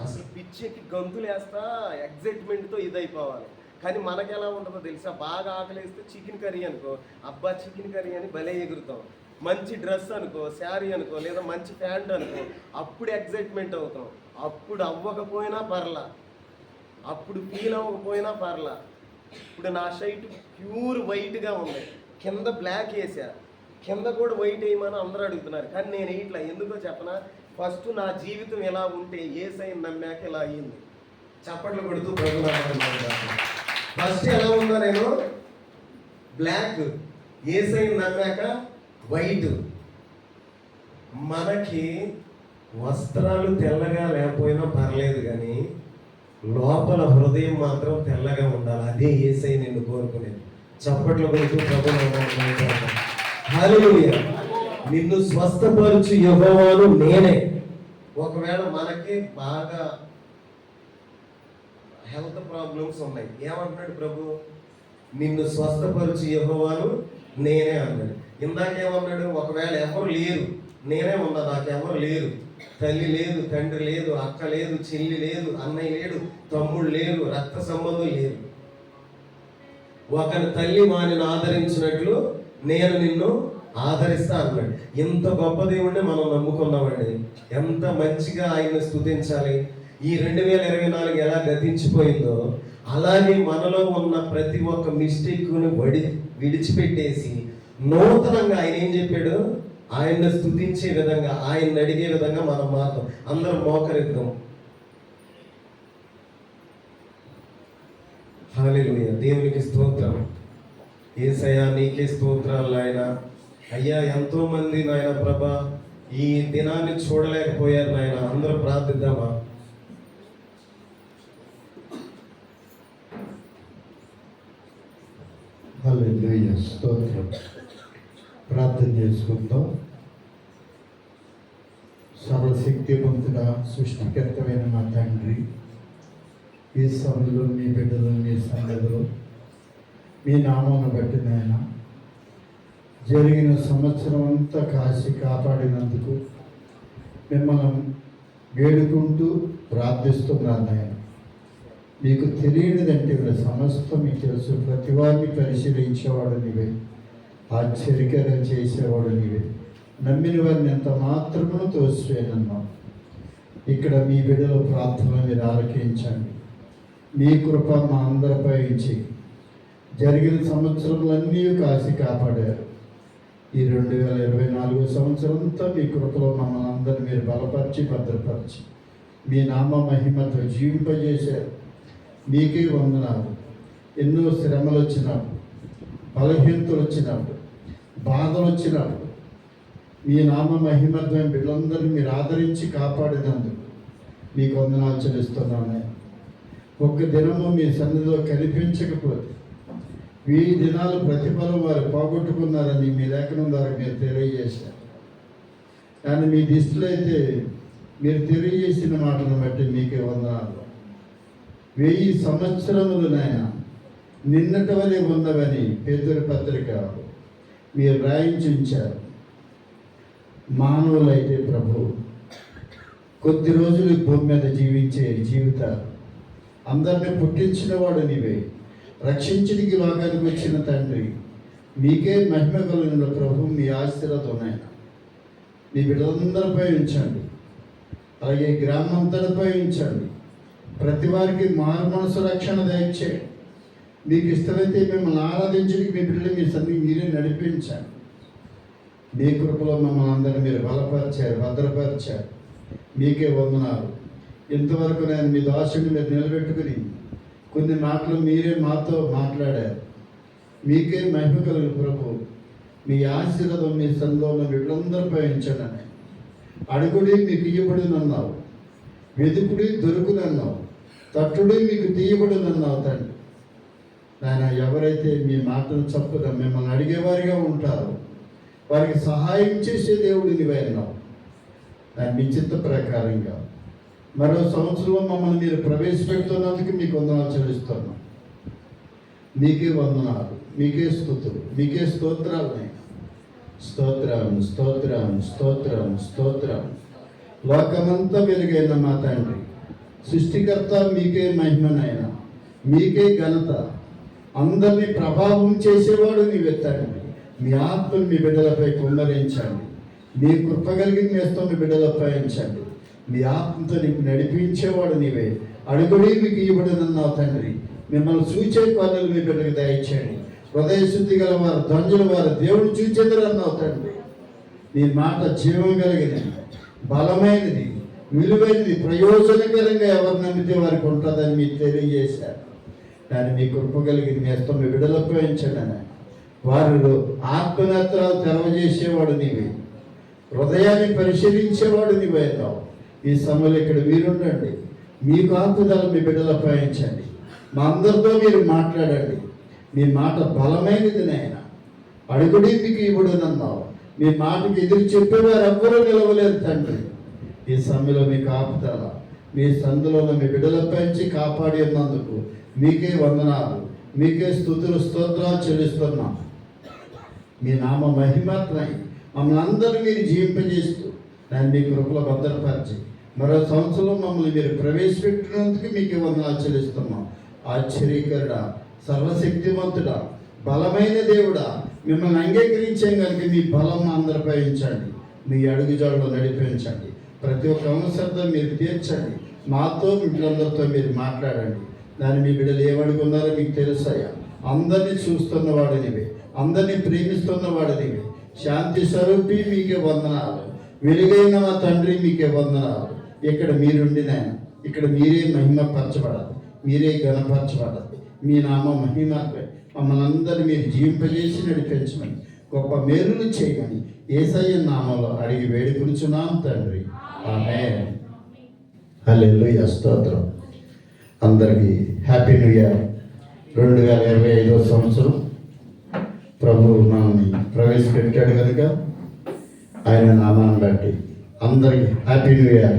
అసలు పిచ్చికి గంతులు వేస్తా ఎగ్జైట్మెంట్తో ఇదైపోవాలి. కానీ మనకి ఎలా ఉంటుందో తెలుసా? బాగా ఆకలిస్తే చికెన్ కర్రీ అనుకో, అబ్బా చికెన్ కర్రీ అని భలే ఎగురుతాం. మంచి డ్రెస్ అనుకో, శారీ అనుకో, లేదా మంచి ప్యాంట్ అనుకో, అప్పుడు ఎగ్జైట్మెంట్ అవుతాం. అప్పుడు అవ్వకపోయినా పర్లా, అప్పుడు ఫీల్ అవ్వకపోయినా పర్లా. ఇప్పుడు నా షర్ట్ ప్యూర్ వైట్గా ఉంది, కింద బ్లాక్ వేసా, కింద కూడా వైట్ వేయమని అందరూ అడుగుతున్నారు. కానీ నేను ఇట్లా ఎందుకో చెప్పనా? ఫస్ట్ నా జీవితం ఎలా ఉంటే యేసయ్యని నమ్మాక ఇలా అయ్యింది. చప్పట్లు కొడుతూ ప్రభునామాన్ని. ఫస్ట్ ఎలా ఉందో నేను బ్లాక్, యేసయ్యని నమ్మాక వైట్. మనకి వస్త్రాలు తెల్లగా లేకపోయినా పర్లేదు, కానీ లోపల హృదయం మాత్రం తెల్లగా ఉండాలి. అదే యేసయ్య నిన్ను కోరుకునేది. చప్పట్లు కొడుతూ ప్రభునామాన్ని. హల్లెలూయా. నిన్ను స్వస్థపరచు యెహోవాను నేనే. ఒకవేళ మనకి బాగా హెల్త్ ప్రాబ్లమ్స్ ఉన్నాయి, ఏమంటున్నాడు ప్రభు? నిన్ను స్వస్థపరచు యెహోవాను నేనే అన్నాడు. ఇందాకేమన్నాడు? ఒకవేళ ఎవరు లేరు, నేనే ఉన్నా, నాకెవరు లేరు, తల్లి లేదు, తండ్రి లేదు, అక్క లేదు, చెల్లి లేదు, అన్నయ్య లేడు, తమ్ముడు లేరు, రక్త సంబంధం లేరు. ఒకరి తల్లి వానిని ఆదరించినట్లు నేను నిన్ను ఆదరిస్తా అన్నాడు. ఇంత గొప్ప దేవుడిని మనం నమ్ముకున్నామండి. ఎంత మంచిగా ఆయన్ని స్తుతించాలి. ఈ 2024 ఎలా గతించిపోయిందో అలాగే మనలో ఉన్న ప్రతి ఒక్క మిస్టేక్ను విడిచిపెట్టేసి నూతనంగా ఆయన ఏం చెప్పాడు? ఆయన్ని స్తుతించే విధంగా, ఆయన్ని అడిగే విధంగా మనం మాత్రం అందరం మోకరిద్దాం. హల్లెలూయా. దేవునికి స్తోత్రం. యేసయ్యా నీకే స్తోత్రాలు నాయన. అయ్యా ఎంతో మంది నాయన ప్రభా ఈ దినాన్ని చూడలేకపోయారు నాయన. అందరూ ప్రార్థిద్దామా? హల్లెలూయా, స్తోత్రం. ప్రార్థన చేసుకుందాం. సర్వశక్తివంతుడ, సృష్టికర్తమైన మా తండ్రి, ఈ సమయంలో మీ బిడ్డలు మీ సంగతులు మీ నామాన్ని బట్టి నాయన జరిగిన సంవత్సరం అంతా కాసి కాపాడినందుకు మిమ్మల్ని వేడుకుంటూ ప్రార్థిస్తున్నాను నాయన. మీకు తెలియనిదంటే సమస్తం మీకు తెలుసు. ప్రతి వారిని పరిశీలించేవాడు నీవే, ఆశ్చర్యకరం చేసేవాడు నీవే. నమ్మిన వారిని ఎంత మాత్రమును తోసివేయనన్నావు. ఇక్కడ మీ బిడ్డల ప్రార్థన మీరు ఆలకించండి. మీ కృప మా అందరిపై ఇచ్చి జరిగిన సంవత్సరములన్నీ కాసి కాపాడారు. ఈ 2024 సంవత్సరం అంతా మీ కృపలో మమ్మల్ని అందరినీ మీరు బలపరిచి భద్రపరిచి మీ నామ మహిమతో జీవింపజేశారు. మీకే వందనాలు. ఎన్నో శ్రమలు వచ్చినప్పుడు, బలహీనతలు వచ్చినప్పుడు, బాధలు వచ్చినప్పుడు మీ నామ మహిమత్వం బిడ్డలందరినీ మీరు ఆదరించి కాపాడినందుకు మీకు వందనాలు చెల్లిస్తున్నాను. ఒక్క దినము మీ సన్నిధిలో కనిపించకపోతే ఈ దినాలు ప్రతిఫలం వారు పోగొట్టుకున్నారని మీ లేఖనం ద్వారా మీరు తెలియజేశారు. కానీ మీ దృష్టిలో అయితే మీరు తెలియజేసిన మాటను బట్టి మీకే వందనాలు. 1000 సంవత్సరములు నాయన నిన్నటి వలె ఉన్నవని పేతురు పత్రిక మీరు రాయించి ఉంచారు. మానవులైతే ప్రభు కొద్ది రోజులు భూమి మీద జీవించే జీవితాలు, అందరిని పుట్టించిన వాడు నీవే, రక్షించడానికి లోకానికి వచ్చిన తండ్రి, మీకే మహిమ కలిగిన ప్రభు. మీ ఆశీర్వాదం ఉన్నాయన మీ బిడ్డలందరిపై ఉంచండి, అలాగే గ్రామంతటిపై ఉంచండి. ప్రతి వారికి మారు మనసు రక్షణ దయచేయండి. మీకు ఇష్టమైతే మిమ్మల్ని ఆరాధించడానికి మీ బిడ్డలు మీ సన్ని మీరే నడిపించండి. మీ కృపలో మమ్మల్ని అందరినీ మీరు బలపరిచారు, భద్రపరిచారు. మీకే వందనాలు. ఇంతవరకు నేను మీ దాసుని మీరు నిలబెట్టుకుని కొన్ని మాటలు మీరే మాతో మాట్లాడారు. మీకే మహిమ కలుగు ప్రభు. మీ ఆశీర్వాదం మీ సందోళన వీళ్ళందరిపై ఉంచండి. అడుగుడి మీకు ఇయ్యబడినన్నావు, వెదుకుడి దొరుకునన్నావు, తట్టుడి మీకు తీయబడినన్నావు తండ్రి. నాయన ఎవరైతే మీ మాటను చప్పుగా మిమ్మల్ని అడిగేవారిగా ఉంటారో వారికి సహాయం చేసే దేవుడు నీవే అన్నావు. మీ చిత్త ప్రకారంగా మరో సంవత్సరం మమ్మల్ని మీరు ప్రవేశపెడుతున్నందుకు మీకు వందనాలు చెల్లిస్తున్నాం. మీకే వందనాలు, మీకే స్తుతులు, మీకే స్తోత్రాలు. స్తోత్రం స్తోత్రం స్తోత్రం స్తోత్రం. లోకమంతా వెలుగైన మా తండ్రి, సృష్టికర్త మీకే మహిమనైన, మీకే ఘనత. అందరినీ ప్రభావం చేసేవాడు నీవే తండ్రి. మీ ఆత్మను మీ బిడ్డలపై కుమ్మరించండి. మీ కృప కలిగిన నేస్తం మీ బిడ్డలపై ఉంచండి. మీ ఆత్మతో నీకు నడిపించేవాడు నీవే. అడుగుడి మీకు ఇవ్వడనన్నావు తండ్రి. మిమ్మల్ని చూచే పనులు మీ బిడ్డలకు దయచేయండి. హృదయ శుద్ధి గల వారు ధన్యుల వారు దేవుడు చూచెదరు అన్నావు తండ్రి. మీ మాట జీవం కలిగినది, బలమైనది, విలువైనది, ప్రయోజనకరంగా ఎవరు నమ్మితే వారికి ఉంటుందని మీకు తెలియజేశారు. కానీ మీ కృప కలిగిన నేస్తం మీ బిడ్డలపై ఉంచండి. వారిలో ఆత్మనేత్రాలు తెరవజేసేవాడు నీవే, హృదయాన్ని పరిశీలించేవాడు నీవే అన్నావు. ఈ సమయంలో ఇక్కడ మీరుండండి. మీ కాపుదల మీ బిడ్డలపై ఉంచండి. మా అందరితో మీరు మాట్లాడండి. మీ మాట బలమైనది నాయన. అడుగుడి మీకు ఇవ్వడునన్నావు. మీ మాటకి ఎదురు చెప్పేవారు ఎవ్వరూ నిలవలేరు తండ్రి. ఈ సమయంలో మీ కాపుదల మీ సందులో మీ బిడ్డలపై నుంచి కాపాడి ఉన్నందుకు మీకే వందనాలు, మీకే స్తుతులు స్తోత్రాలు చెల్లిస్తున్నాం. మీ నామ మహిమాత్మై మమ్మల్ని అందరూ మీరు జీవింపజేస్తూ దాన్ని మీ కృపలో భద్రపరిచి మరో సంవత్సరం మమ్మల్ని మీరు ప్రవేశపెట్టినందుకు మీకు వందనాలు చెల్లిస్తున్నాం. ఆశ్చర్యకరుడా, సర్వశక్తివంతుడా, బలమైన దేవుడా, మిమ్మల్ని అంగీకరించాం కనుక మీ బలం అందరిపై ఉంచండి. మీ అడుగుజాడలో నడిపించండి. ప్రతి ఒక్క అవసరంతో మీరు తీర్చండి. మాతో మిమ్మల్ందరితో మీరు మాట్లాడండి. దాన్ని మీ బిడ్డలు ఏమడుగున్నారో మీకు తెలుసాయా. అందరినీ చూస్తున్నవాడు నీవే, అందరినీ ప్రేమిస్తున్నవాడు నీవే. శాంతి స్వరూపి మీకే వందనాలు. వెలుగైన మా తండ్రి మీకే వందనాలు. ఇక్కడ మీరుండిన ఇక్కడ మీరే మహిమపరచబడాలి, మీరే ఘనపరచబడాలి. మీ నామ మహిమ మమ్మల్ని అందరినీ మీరు జీవింపజేసి నడిపించమని, గొప్ప మేలులు చేయమని యేసయ్య నామంలో అడిగి వేడుకొనుచున్నాం తండ్రి. ఆమేన్. హల్లెలూయా, స్తోత్రం. అందరికీ హ్యాపీ న్యూ ఇయర్. 2025వ సంవత్సరం ప్రభువు మనల్ని ప్రవేశపెట్టాడు కనుక ఆయన నామాన్ని బట్టి అందరికీ హ్యాపీ న్యూ ఇయర్.